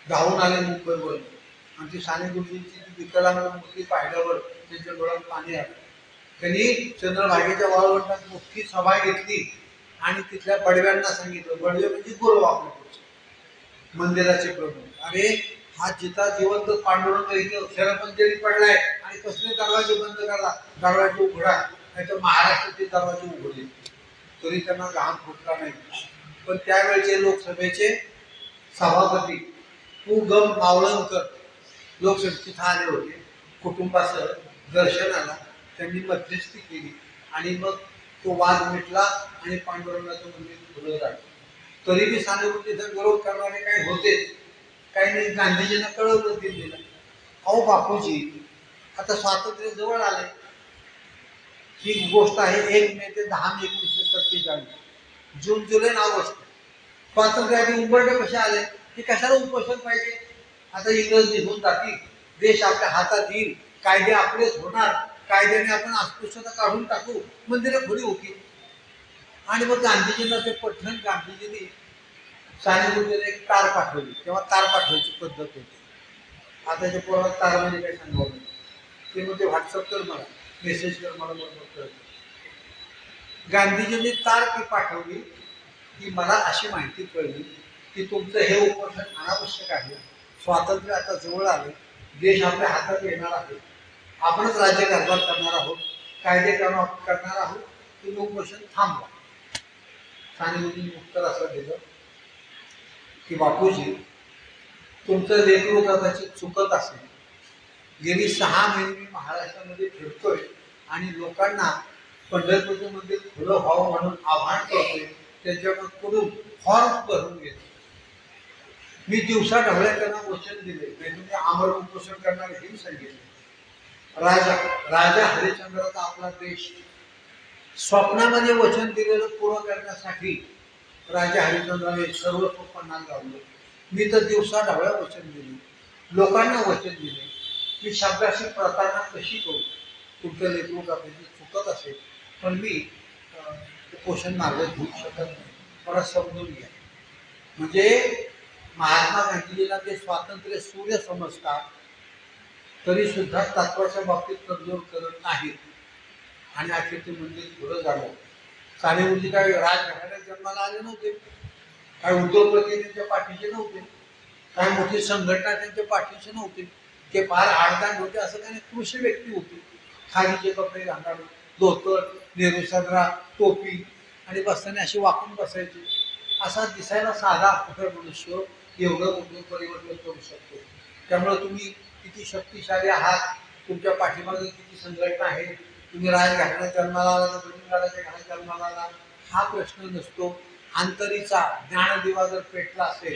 A: धावून आले मुंबईवर, आणि ती साने गुरुजींची विकलांग मूर्ती पाहिल्यावर त्यांच्या डोळ्यात पाणी आलं. त्यांनी चंद्रभागेच्या वाळवंटात मोठी सभा घेतली आणि तिथल्या बडव्यांना सांगितलं, बडवे म्हणजे गुरु आपल्या मंदिराचे प्रमुख, अरे हा जिता जिवंत पांडुरंग इथं शरपंजरी पडलाय आणि कसले दरवाजे बंद करा, दरवाजे उघडा, नाही तर महाराष्ट्राचे दरवाजे उघडले. तरी त्यांना घाम फुटला नाही. पण त्यावेळेचे लोकसभेचे सभापती पु गम मावळणकर लोकसभेत तिथं आले होते. कुटुंबासह दर्शनाला त्यांनी मध्यस्थी केली आणि मग तो वाद मिटला आणि पांडुरंगाचं मंदिर खुलं झालं. तरी बी साने गुरुजींचा विरोध करणारे काही होतेच. काही नाही, गांधीजींना कळवलं दिल्लीला, अहो बापूजी, आता स्वातंत्र्य जवळ आले. ही गोष्ट आहे 1 मे ते 10 मे 1947, जून जुलै आणि ऑगस्ट. स्वातंत्र्याआधी उंबरठे कसे आले, हे कशाला उपोषण पाहिजे? आता इंग्रज निघून जातील, देश आपल्या हातात येईल, कायदे आपलेच होणार, कायद्याने आपण अस्पृश्यता काढून टाकू, मंदिरं खुली होती. आणि मग गांधीजींना ते पठण, गांधीजींनी साने गुरुजींना एक तार पाठवली. तेव्हा तार पाठवायची पद्धत होती. आता ते पोराला तार म्हणजे काय सांगावं, ते म्हणजे व्हॉट्सअप कर मला, मेसेज कर मला, बरोबर कळतं. गांधीजींनी तार ती पाठवली की मला अशी माहिती कळली की तुमचं हे उपोषण अनावश्यक आहे, स्वातंत्र्य आता जवळ आले, देश आपल्या हातात येणार आहे, आपणच राज्यकारभार करणार आहोत, कायदे करणार आहोत, तुम्ही उपोषण थांबवा. साने गुरुजींनी उत्तर असं दिलं की बापूजी, तुमचं लेकरू कदाचित चुकत असेल. गेली 6 महिने मी महाराष्ट्रामध्ये फिरतोय आणि लोकांना पंढरपूरचं मंदिर खुलं व्हावं म्हणून आव्हान करतोय, त्यांच्याकडून फॉर्म भरून घेतो. मी दिवसा ढवळ्या त्यांना वचन दिले, म्हणजे आमरण उपोषण करणार हे सांगितले. राजा हरिश्चंद्राचा आपला देश स्वप्नामध्ये वचन दिलेलं पूर्ण करण्यासाठी राजा हरिश्चंद्राने सर्व पणाला लावलं. मी तर दिवसा ढवळ्या वचन दिले, लोकांना वचन दिले, मी शब्दाशी प्रतारणा कशी करू. तुमचं लेकरू आपल्याची चुकत असेल, पण मी उपोषण मार्ग घेऊ शकत नाही, मला समजून घ्या. म्हणजे महात्मा गांधीजींना ते स्वातंत्र्य सूर्य समजतात, तरी सुद्धा तत्वाच्या बाबतीत तडजोड करत नाहीत. आणि अखेर ते मंदिर पुढं झालं. साने गुरुजी काय राजघराण्यात जन्माला आले नव्हते, काय उद्योगपती त्यांच्या पाठीचे नव्हते, काय मोठी संघटना त्यांच्या पाठीचे नव्हते. ते फार आडदांड होते असं काही कृषी व्यक्ती होते. खादीचे कपडे घालणारे, धोतर, नेहरू सदरा, टोपी, आणि बसताना अशी वाकून बसायचे. असा दिसायला साधा कुठे मनुष्य एवढं मोठं परिवर्तन करू शकतो. त्यामुळे तुम्ही किती शक्तिशाली आहात, तुमच्या पाठीमागे किती संघटना आहे, तुम्ही राजघराण्यात जन्माला आला तर जमीनदाराच्या घरात जन्माला आला, हा प्रश्न नसतो. अंतरीचा ज्ञानदिवा जर पेटला असेल,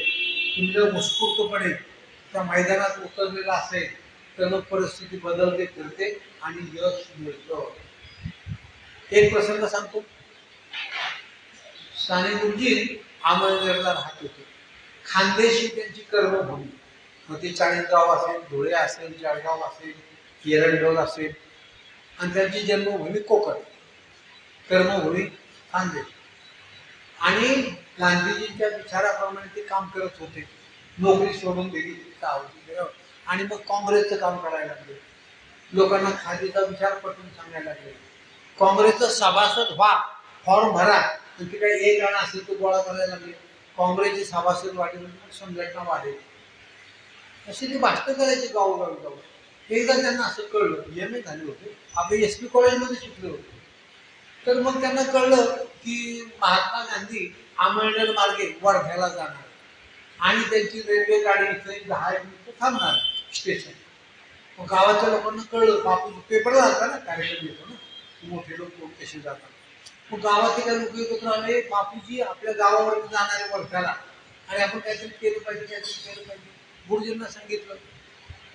A: तुम्ही जर उत्स्फूर्तपणे त्या मैदानात उतरलेला असेल, तर मग परिस्थिती बदलते फिरते आणि यश मिळतं. एक प्रसंग सांगतो. साने गुरुजी अहमदनगरला राहत होते. खानदेशी त्यांची कर्मभूमी. मग ती चाळीसगाव असेल, धुळे असेल, जळगाव असेल, एरंडोल असेल, आणि त्यांची जन्मभूमी कोकण, कर्मभूमी खानदेश. आणि गांधीजींच्या विचाराप्रमाणे ते काम करत होते. नोकरी सोडून दिली, आणि मग काँग्रेसचं काम करायला लागले. लोकांना खादीचा विचार पटवून सांगायला लागले. काँग्रेसचं सभासद व्हा, फॉर्म भरा, आणि ते काही एक आणा असेल तो गोळा करायला लागले. काँग्रेसचे सभासद वाढले, संघटना वाढेल, अशी ती भाषणं करायची गावोगावी जाऊन. एकदा त्यांना असं कळलं, एम ए झाले होते, आपले एस पी कॉलेजमध्ये शिकले होते. तर मग त्यांना कळलं की महात्मा गांधी अमळनेर मार्गे वर्ध्याला जाणार आणि त्यांची रेल्वे गाडी इथे 10 मिनिटं थांबणार स्टेशन. मग गावाच्या लोकांना कळलं, बापूजी पेपरला आलता ना, कार्यक्रम येतो ना, मोठे लोक कोण कसे जातात. मग गावातले काही लोक एकत्र आले, बापूजी आपल्या गावावर जाणारे वर्षाला, आणि आपण काहीतरी केलं पाहिजे, काहीतरी केलं पाहिजे. गुरुजींना सांगितलं.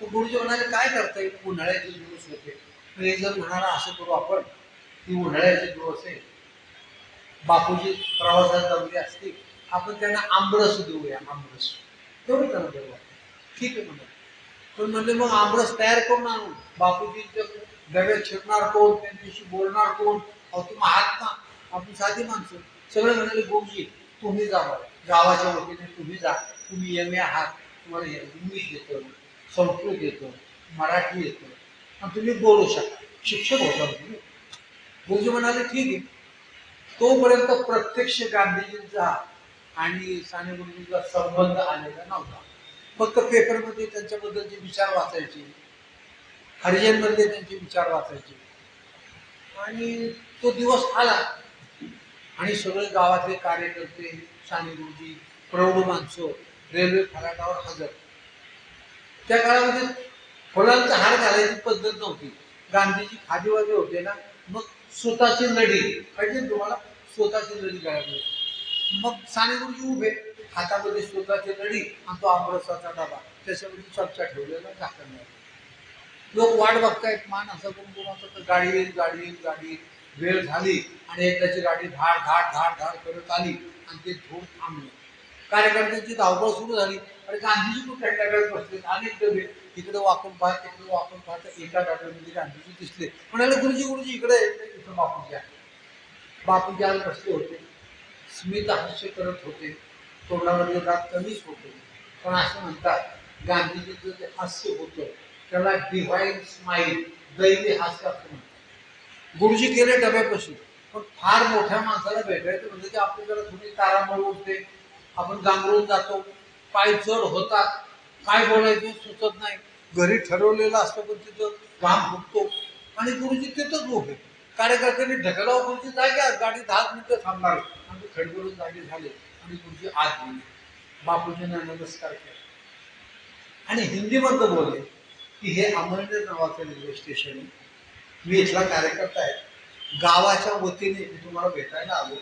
A: तर गुरुजी म्हणाले काय करता येईल, उन्हाळ्याचे दिवस होते. मग एक जण म्हणाला असं करू आपण, की उन्हाळ्याचे दिवस आहे, बापूजी प्रवासात जमले असतील, आपण त्यांना आंबरस देऊया, आंबरस. तेवढं त्यांना बरोबर, ठीक आहे म्हणा. पण म्हणले मग आमरस तयार करून आणू, बापूजींच्या डब्यात शिरणार कोण, त्यांच्याशी बोलणार कोण, अहो तू महात्मा, आपण साधी माणसं. सगळे म्हणाले गुरुजी तुम्ही जा, गावाच्या वतीने तुम्ही जा, तुम्ही एम ए आहात, तुम्हाला इंग्लिश येतं, संस्कृत येतं, मराठी येतं, आणि तुम्ही बोलू शकता, शिक्षक होता तुम्ही. गुरुजी म्हणाले ठीक आहे. तोपर्यंत प्रत्यक्ष गांधीजींचा आणि साने गुरुजींचा संबंध आलेला नव्हता. फक्त पेपरमध्ये त्यांच्याबद्दलचे विचार वाचायचे, हरिजनमध्ये त्यांचे विचार वाचायचे. आणि तो दिवस आला आणि सगळे गावातले कार्यकर्ते, साने गुरुजी, प्रौढ माणसं रेल्वे फलाटावर हजर. त्या काळामध्ये फुलांचा हार घालायची पद्धत नव्हती. गांधीजी खादीवाले होते ना, मग स्वतःची लढी पाहिजे तुम्हाला, स्वतःची लढी घालायची. मग साने गुरुजी उभे, हातामध्ये स्वतःची लढी आणि तो आमरसाचा डबा, त्याच्यामध्ये चमचा ठेवलेला, झाकण. लोक वाट बघतायत, मान असं करून कोणाचं गाडी येईल, गाडी येईल, गाडी येईल. वेळ झाली आणि एकदाची गाडी धाड धाड धाड धाड करत आली आणि ते धूळ थांबलं. कार्यकर्त्यांची धावपळ सुरू झाली. अरे गांधीजी कुठल्या डब्यात बसले, अनेक डबे, इकडे वाकून पाहत, तिकडे वाकून पाहत, एका डब्यामध्ये गांधीजी दिसले. म्हणाले गुरुजी गुरुजी इकडे, इथं बापूजी आहे. बापूजी आज बसले होते, स्मित हास्य करत होते, तोंडामध्ये दात कमीच होते. पण असं म्हणतात गांधीजीचं जे हास्य होतं त्याला डिव्हाइन स्माईल, दैवी हास्य असं म्हणतात. गुरुजी गेले डब्यापासून, पण फार मोठ्या माणसाला भेटायचं म्हणजे की आपली जरा थोडी तारांबळ उठते, आपण गांगरून जातो, पाय जड होतात, काय बोलायचं सुचत नाही. घरी ठरवलेलं असतं पण तिथं घाम फुटतो. आणि गुरुजी तिथंच उभे. कार्यकर्त्यांनी ढकलाव, गुरुजी जाग्या, गाडी 10 मिनिटं थांबणार, आणि खडबडून जागे झाले आणि गुरुजी आत गेले. बापूजींना नमस्कार केला आणि हिंदीमध्ये बोलले की हे अमळनेर नावाचं रेल्वे स्टेशन आहे, मी इथला कार्यकर्ता आहे, गावाच्या वतीने मी तुम्हाला भेटायला आलो,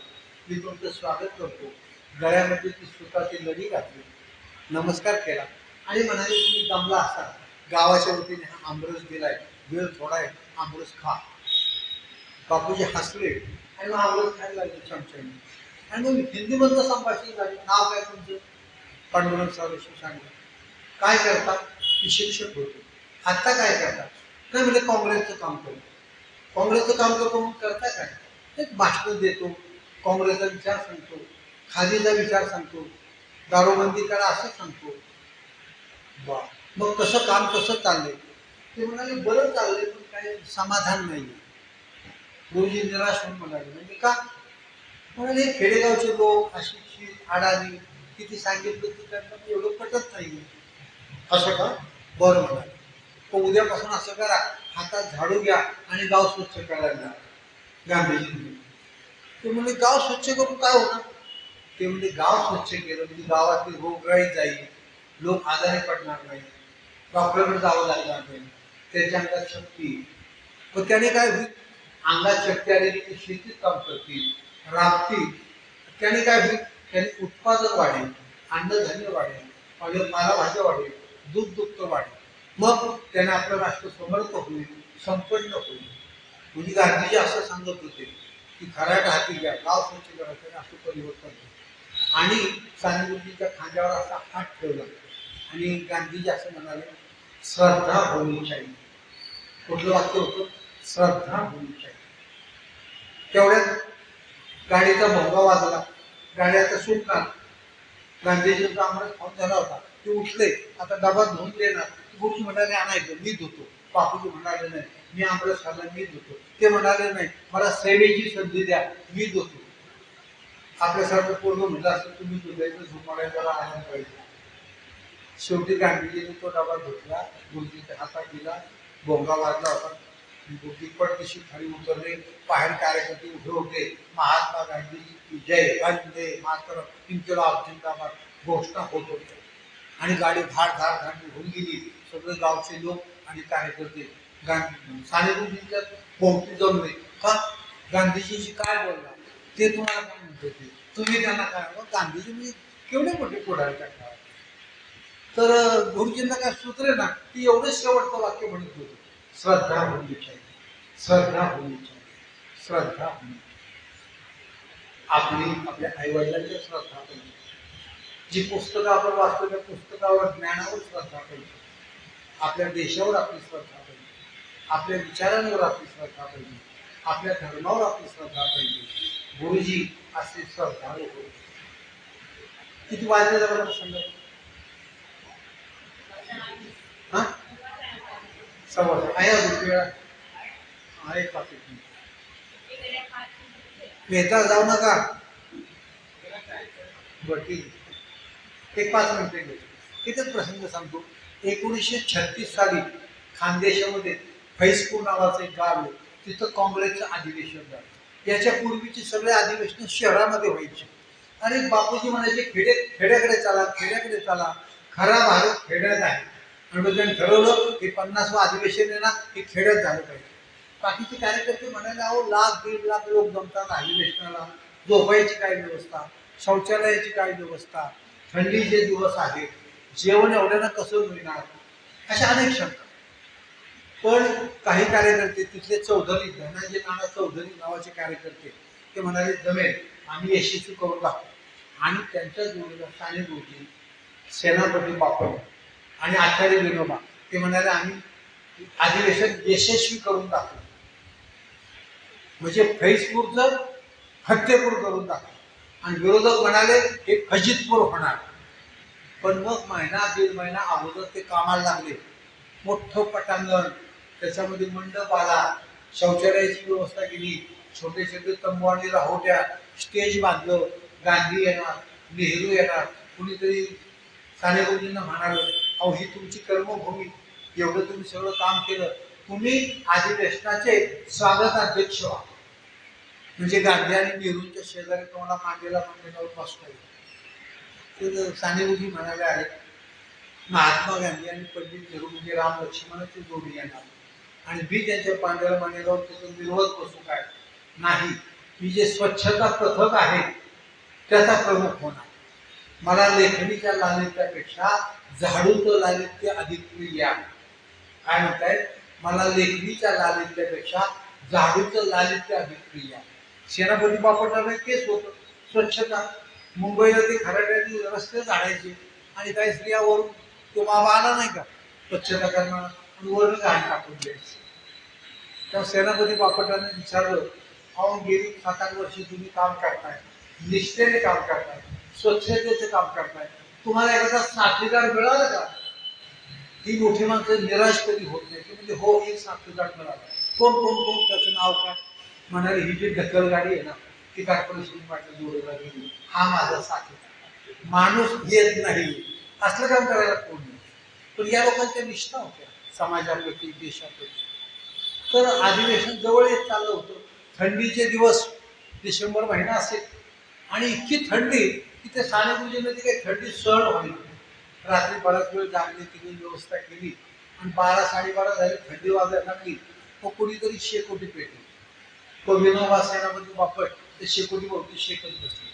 A: मी तुमचं स्वागत करतो. गळ्यामध्ये ती स्वतःची लढी घातली, नमस्कार केला आणि म्हणाले तुम्ही दमला असाल, गावाच्या वतीने हा आमरस दिलाय, वेळ थोडा आहे, आमरस खा. बापूजी हसले आणि मग आमरस खायला लागले चमच्याने. आणि मग हिंदीमधलं संभाषण झाले. नाव काय तुमचं? पांडुरंग सावरशी सांगितलं. काय करता? मी शिक्षक होतो. आत्ता काय करता? नाही म्हणजे काँग्रेसचं काम करतो. काँग्रेसचं काम करतो मग करता काय? एक भाषण देतो, काँग्रेसचा विचार सांगतो, खादीचा विचार सांगतो, दारूबंदी करा असं सांगतो. वा, मग कसं काम कसं चाललंय? ते म्हणाले बरं चाललंय पण काही समाधान नाही. गुरुजी निराश होऊन म्हणाले म्हणजे का? म्हणाले खेडेगावचे लोक अशिक्षित, अडाणी, किती सांगितलं की त्यांना एवढं पटत नाही. असं का? बरं म्हणाले. पण उद्यापासून असं करा, हातात झाडू घ्या आणि गाव स्वच्छ करायला. गांधीजी ते म्हणजे गाव स्वच्छ करून काय होणार? ते म्हणजे गाव स्वच्छ केलं म्हणजे गावातली रोगराई जाईल, लोक आजारी पडणार नाही, डॉक्टरकडे जावं लागणार नाही, त्याच्या अंगात शक्ती. पण त्याने काय होईल? अंगात शक्ती आली की शेतीत काम करतील, राबतील. त्याने काय होईल? त्याने उत्पादन वाढेल, अन्नधान्य वाढेल, पालेभाज्या वाढेल, दूध दुग्ध वाढेल. मग त्याने आपलं राष्ट्र समर्थ होईल, संपन्न होईल. म्हणजे गांधीजी असं सांगत होते की खराट हाती घ्या, गाव स्वच्छ करायचं, असं परिवर्तन होईल. आणि साने गुरुजींच्या खांद्यावर असा हात ठेवला आणि गांधीजी असं म्हणाले, श्रद्धा होनी चाहिए. कुठलं वाक्य होतं? श्रद्धा होनी चाहिए. तेवढ्यात गाडीचा भोंगा वाजला, गाड्याचा सुटला. गांधीजींचा आम्हाला फोन झाला होता, ते उठले, आता डबा धुवून देणार. गुरुजी म्हणाले आणायचं, मी धुतो. बापूजी म्हणाले नाही, मी आमरस खाल्ला, मी धुतो. ते म्हणाले नाही, मला सेवेची संधी द्या, मी धुतो. आपल्यासारखं पूर्ण म्हटलं असं तुम्ही धुतायचं, झोपायला आणायला पाहिजे. शेवटी गांधीजीने तो डबा धुतला, गुरुजीच्या हातात दिला, भोंगा वाजला होता. गुरुजी पटदिशी खाली उतरले, बाहेर कार्यकर्ते उभे होते, महात्मा गांधीजी की जय, वंदे मातरम, इन्कलाब जिंदाबाद घोषणा होत होत्या. आणि गाडी धाड धाड धाड निघून गेली. सगळे गावचे लोक आणि कार्यकर्ते साने गुरुजींच्या भोवती जाऊन नाही का गांधीजींशी काय बोलला ते तुम्हाला काय म्हणत होते, तुम्ही त्यांना काय गांधीजी म्हणजे केवढे मोठे पुढारी टाकणार. तर गुरुजींना काय सूत्र ना ती एवढंच शेवटचं वाक्य म्हणत होते, श्रद्धा होनी चाहिए, श्रद्धा होनी चाहिए, श्रद्धा होनी. आपली आपल्या आईवडिलांची श्रद्धा पाहिजे. जी पुस्तकं आपण वाचतो त्या पुस्तकावर ज्ञानावर श्रद्धा पाहिजे. आपल्या देशावर आपली श्रद्धा पाहिजे, आपल्या विचारांवर आपली श्रद्धा पाहिजे, आपल्या धर्मावर आपली श्रद्धा पाहिजे. गुरुजी असे श्रद्धाळू होते. किती वाजले जरा मला सांगा. हा सवाल आहे अजून वेळा आहे का भेटा जाऊ नका. बरं ठीक एक 5 मिनिटे घेतो. इथेच प्रसंग सांगतो. 1936 साली खानदेशामध्ये फैजपूर नावाचं एक गाव आहे, तिथं काँग्रेसचं अधिवेशन झालं. याच्या पूर्वीची सगळे अधिवेशन शहरामध्ये व्हायचे. आणि बापूजी म्हणायचे खेड्याकडे चला, खेड्याकडे चला, खरा भारत खेड्यात आहे. आणि मग त्यांनी ठरवलं की 50वं अधिवेशन आहे ना हे खेड्यात झालं पाहिजे. बाकीचे कार्यकर्ते म्हणाले अहो 1,00,000-1,50,000 लोक जमतात अधिवेशनाला, झोपायची काय व्यवस्था, शौचालयाची काय व्यवस्था, थंडीचे दिवस आहेत, जेवण एवढ्यानं कसं मिळणार, अशा अनेक शंका. पण काही कार्यकर्ते तिथले चौधरी धनाजी नाना चौधरी नावाचे कार्यकर्ते ते म्हणाले जमेल, आम्ही यशस्वी करून दाखवू. आणि त्यांच्या जोडीला साने गुरुजी, सेनापती बापट आणि आचार्य विनोबा ते म्हणाले आम्ही अधिवेशन यशस्वी करून दाखवू. म्हणजे फैजपूरचं फतेपूर करून दाखवू. आणि विरोधक म्हणाले हे फजितपूर होणार. पण मग महिना 1.5 महिना अगोदर ते कामाला लागले. मोठं पटांगण, त्याच्यामध्ये मंडप आला, शौचालयाची व्यवस्था केली, छोटे छोटे तंबू आणि राहोट्या, स्टेज बांधलं. गांधी येणार, नेहरू येणार. कुणीतरी साने गुरुजींना म्हणालं अहो ही तुमची कर्मभूमी, एवढं तुम्ही सगळं काम केलं, तुम्ही अधिवेशनाचे स्वागताध्यक्ष व्हा. म्हणजे गांधी आणि नेहरूंच्या शेजारी तुम्हाला मांडीला मांडीवर बसता येईल. ते साने गुरुजी म्हणाले आहेत महात्मा गांधी आणि पंडित नेहरू म्हणजे राम लक्ष्मणाची जोडी येणार आणि मी त्यांच्या पांढऱ्या मांडीवर त्याचा विरोध बसू काय नाही. मी जे स्वच्छता पथक आहे त्याचा प्रमुख होणार. मला लेखणीच्या लालित्यापेक्षा झाडूचं लालित्य अधिक प्रिय आहे. काय म्हणतायत, मला लेखणीच्या लालित्यापेक्षा झाडूचं लालित्य अधिक प्रिय आहे. सेनापती बापटाला तेच होतं, स्वच्छता. मुंबईला ते खराट्याने रस्ते झाडायचे आणि काही स्त्रियावरून तो बाबा आला नाही का स्वच्छता करणार आणि वरून घाण टाकून द्यायचं. तेव्हा सेनापती बापटाने विचारलं अहो गेली 7-8 वर्षी तुम्ही काम करताय, निष्ठेने काम करताय, स्वच्छतेचे काम करताय, तुम्हाला एखादा साथीदार मिळाला का? ही मोठी माणसं निराश कधी होत नाही. म्हणजे हो एक साथीदार मिळाला. कोण कोण कोण त्याचं नाव काय? म्हणाले ही जी ढकल गाडी आहे ना ती कॉर्पोरेशन माझ्या जोडीला गेली, हा माझा साथीदार. माणूस येत नाही असलं काम करायला कोण नाही. पण या लोकांच्या निष्ठा होत्या समाजाप्रती, देशाप्रती. तर अधिवेशन जवळ येत चाललं होतं. थंडीचे दिवस, डिसेंबर महिना असेल आणि इतकी थंडी की ते साने गुरुजींना ती काही थंडी सहन व्हायला. रात्री बराच वेळ जागणे तिने व्यवस्था केली आणि 12-12:30 झाली, थंडी वाजायला लागली. मग कुणीतरी शेकोटी पेटली. तो विनोबा सेनापती बापट ते शेकोटी भोवती शेकत बसले.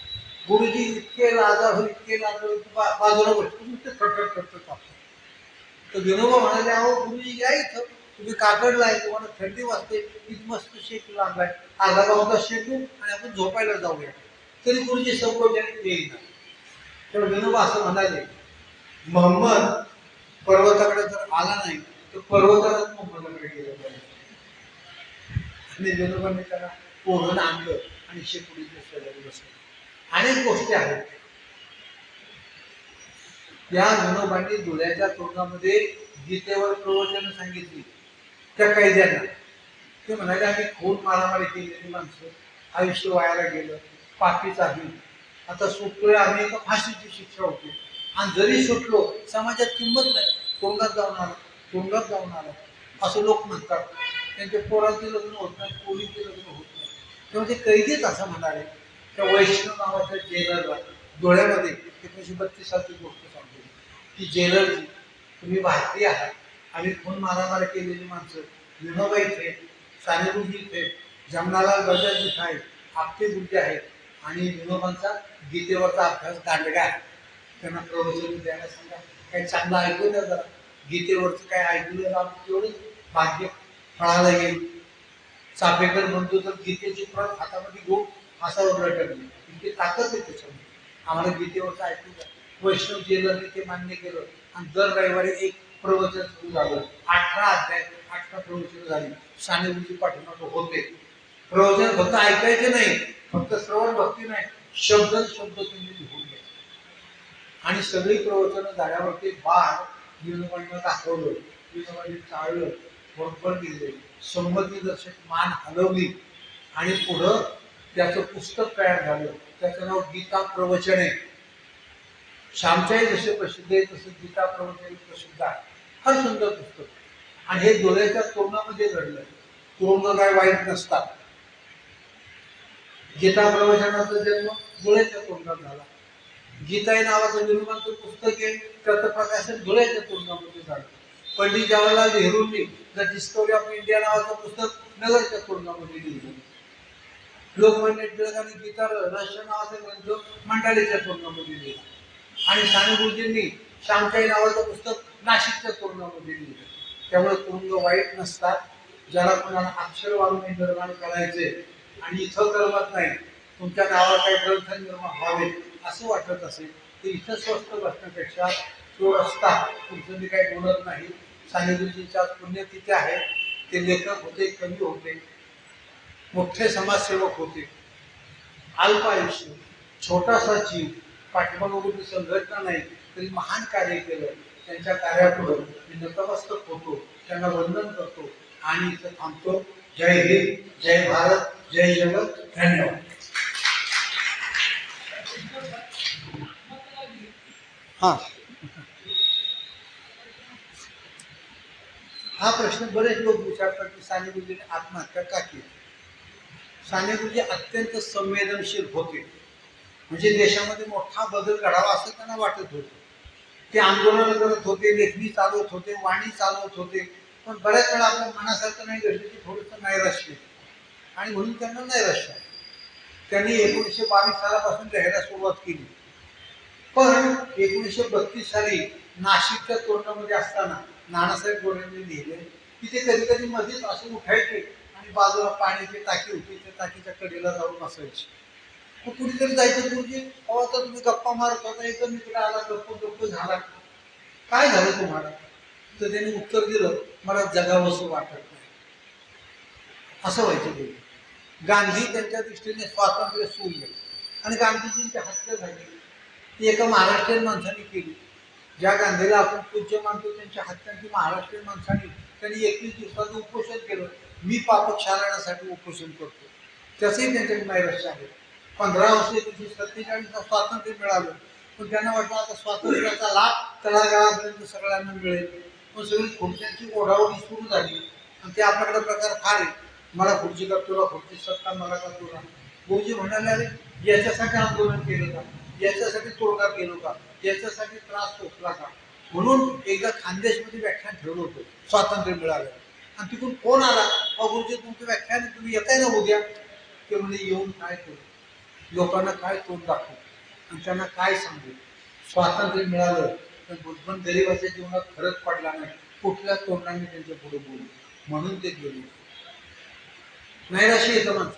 A: गुरुजी इतके लाजाळू बाजूला बसले ते थरथर थरथर कापतात. तर विनोबा म्हणाले अहो गुरुजी या इथं, तुम्ही काकडलाय, तुम्हाला थंडी वाजते, इथं मस्त शेक लागलाय, अर्धा पाऊन शेकू आणि आपण झोपायला जाऊया. तरी गुरुजी संकोचाने येईना. तर विनोबा असं म्हणाले मोहम्मद पर्वताकडे जर आला नाही तर पर्वतालाच मोहम्मदाकडे गेलं पाहिजे. आणि विनोबाने त्याला पोहून आणलं आणि शेकोटीच्या शेजारी बसलं. अनेक गोष्टी आहेत. या विनोबांनी धुळ्याच्या तोंडामध्ये गीतेवर प्रवचन सांगितली त्या कैद्यांना. ते म्हणाले आम्ही खून मारामारी केलेली माणसं, आयुष्य वायाला गेलं, पापीच आहे, आता सुटतोय आम्ही, तर फाशीची शिक्षा होती. आणि जरी सुटलो समाजात किंमत नाही, तुरुंगात जाऊन आला, तुरुंगात जाऊन आला असं लोक म्हणतात. त्यांच्या पोरांचे लग्न होत नाही, पोरीचे लग्न होत नाही. तेव्हा ते कैदीच असं म्हणाले. त्या वैष्णव नावाच्या जेलरला डोळ्यामध्ये 1932 सालची गोष्ट सांगतो की जेलरजी तुम्ही भारतीय आहात आम्ही खून मारामार केलेली माणसं विनोबा इथे, साने गुरुजी इथे, जमनालाल गजर जिथे आहेत, आपटे गुरुजी आहेत आणि विनोबांचा गीतेवरचा अभ्यास दांडगा आहे. त्यांना प्रवचन द्यायला सांगा, काही चांगलं ऐकू द्या जरा. गीतेवरचं काय ऐकलं आमचं तेवढंच भाग्य फळाला येईल. चाफेकर म्हणतो तर गीतेची प्रत हातामध्ये घेऊन हातावर लटकली, इतकी ताकद आहे त्याच्यामध्ये. आम्हाला गीतेवरचं ऐकू द्या. वैष्णव जेलरने ते मान्य केलं आणि दर रविवारी एक प्रवचन सुरू झालं. 18 अध्याय, 18 प्रवचन झाली. साने गुरुजी पाठीमागे होते. प्रवचन फक्त ऐकायचे नाही, फक्त श्रवण भक्ती नाही, शब्द शब्द तुम्ही लिहून घ्या. आणि सगळी प्रवचनं झाल्यावरती बाळ विनोबांना दाखवलं, विनोबांनी चाळलं, बरोबर दिले, संमती दर्शक मान हलवली आणि पुढं त्याचं पुस्तक तयार झालं. त्याचं नाव गीता प्रवचन आहे. श्यामच्याही जसे प्रसिद्ध आहे तसं गीता प्रवचन प्रसिद्ध आहे. फार सुंदर पुस्तक. आणि हे डोळ्याच्या तोंडामध्ये घडलं. तोंड काय वाईट नसतात. गीता प्रवचनाचा जन्म डोळ्याच्या तोंडात झाला. गीताई नावाचं निर्माणचं पुस्तक आहे, त्याचं प्रकाशन डोळ्याच्या तोंडामध्ये झालं. पंडित जवाहरलाल नेहरूंनी द डिस्कवरी ऑफ इंडिया नावाचं पुस्तक नगरच्या तोंडामध्ये लिहिलं. लोकमान्य टिळकांनी गीता रहस्य नावाचा ग्रंथ मंडालीच्या तोंडामध्ये लिहिला. आणि साने गुरुजींनी श्यामच्याई नावाचं पुस्तक नाशिकच्या तोंडामध्ये लिहिलं. त्यामुळे तोंड वाईट नसतात. ज्याला कोणाला अक्षर वाढून निर्माण करायचे आणि इथं करमत नाही, तुमच्या गावात काही ग्रंथ निर्माण व्हावे असं वाटत असेल तर इथं स्वस्त बसण्यापेक्षा तो रस्ता, तुमचं मी काही बोलत नाही. साने गुरुजींच्या पुण्यतिथी आहे. ते लेखक होते, कवी होते, मोठे समाजसेवक होते. अल्प आयुष्य, छोटासा जीव, पाठीमागोबद्दल संघटना नाही तरी महान कार्य केलं. त्यांच्या कार्यापुढं मी नतमस्तक होतो, त्यांना वंदन करतो आणि इथं थांबतो. जय हिंद, जय भारत, जय जगत. धन्यवाद. हा प्रश्न बरेच लोक विचारतात की साने गुरुजींनी आत्महत्या का केली. साने गुरुजी अत्यंत संवेदनशील होते. म्हणजे देशामध्ये मोठा बदल घडावा असं त्यांना वाटत होतं. ते आंदोलन करत होते, लेखणी चालवत होते, वाणी चालवत होते, पण बऱ्याच वेळा आपल्या मनासारखं नाही घडलं की थोडंसं नैराश्य आणि म्हणून त्यांना नैराश्य आहे. त्यांनी 1922 सालापासून लिहायला सुरुवात केली. पण 1932 साली नाशिकच्या तोंडामध्ये असताना नानासाहेब गोऱ्यांनी लिहिले की ते कधी कधी मध्येच असं उठायचे आणि बाजूला पाण्याची टाकी होती, त्या टाकीच्या कडेला जाऊन बसायची. मग कुठेतरी जायचं गुरुजी, अहो आता तुम्ही गप्पा मारत होता, एकदम इकडे आला, गप्प गप्प झाला, काय झालं तुम्हाला? तर त्यांनी उत्तर दिलं, मला जगावंसं वाटत नाही. असं व्हायचं गुरुजी. गांधी त्यांच्या दृष्टीने स्वातंत्र्य सूर्य आणि गांधीजींची हत्या झाली ती एका महाराष्ट्रीयन माणसाने केली. ज्या गांधीला आपण पूज्य मानतो त्यांच्या हत्यांची महाराष्ट्रीयन माणसाने त्यांनी 21 दिवसाचं उपोषण केलं. मी पाप क्षालनासाठी उपोषण करतो, त्याचंही त्यांच्याकडे नैराश्य आहे. 15 वर्ष 1947 स्वातंत्र्य मिळालं, पण त्यांना वाटलं आता स्वातंत्र्याचा लाभ तळागाळापर्यंत सगळ्यांना मिळेल. पण सगळी खुर्च्यांची ओढाओढी सुरू झाली आणि ते आपल्याकडे प्रकार फार आहे. मला खुर्ची का तुला खुर्ची, सत्ता मला का तुला. गुरुजी म्हणाले, अरे याच्यासाठी आंदोलन केलं का, याच्यासाठी तोडगा केलो का, याच्यासाठी त्रास सोसला का. म्हणून एकदा खानदेशमध्ये व्याख्यान ठेवलं होतं, स्वातंत्र्य मिळालं. आणि तिकडून फोन आला, गुरुजी तुमचं व्याख्यान तुम्ही येताय ना उद्या. ते म्हणजे येऊन काय करू, लोकांना काय तोंड दाखवू आणि त्यांना काय सांगू. स्वातंत्र्य मिळालं तर बुद्धन गरिबाच्या जीवनात फरक पडला नाही, कुठल्या तोंडाने त्यांच्या पुढे बोलू, म्हणून ते गेले. नैराश्य येतं माणसं.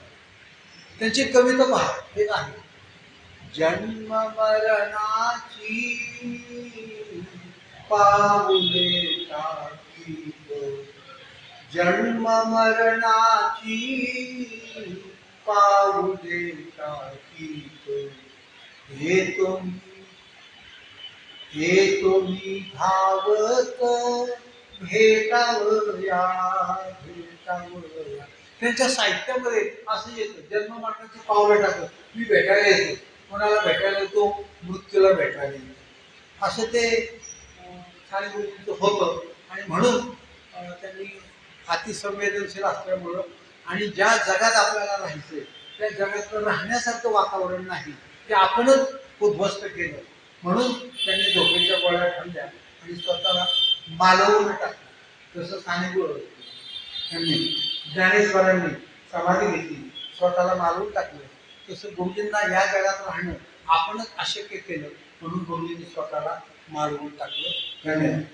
A: त्यांची कविता पहा, हे आहे, जन्म मरणाची पाऊले टाकीत, जन्म मरणाची पाऊले टाकीत, येतो मी धावत भेटावया भेटावया. त्यांच्या साहित्यामध्ये असं येतं, जन्म मरणाची पावलं टाकत, मी भेटायला येतो, कोणाला भेटायला येतो, मृत्यूला भेटायला येतो. असं ते साने गुरुजींचं होतं. आणि म्हणून त्यांनी अतिसंवेदनशील असल्यामुळं आणि ज्या जगात आपल्याला राहायचंय त्या जगातलं राहण्यासारखं वातावरण नाही, ते आपणच उद्ध्वस्त केलं. म्हणून त्यांनी झोपेच्या गोळ्या खाल्ल्या आणि स्वतःला मालवून टाकलं. तसं साने यांनी ज्ञानेश्वरांनी समाधी घेतली, स्वतःला मारून टाकलं. तसं गुरुजींना या जगात राहणं आपणच अशक्य केलं, म्हणून गुरुजींनी स्वतःला मारून टाकलं. धन्यवाद.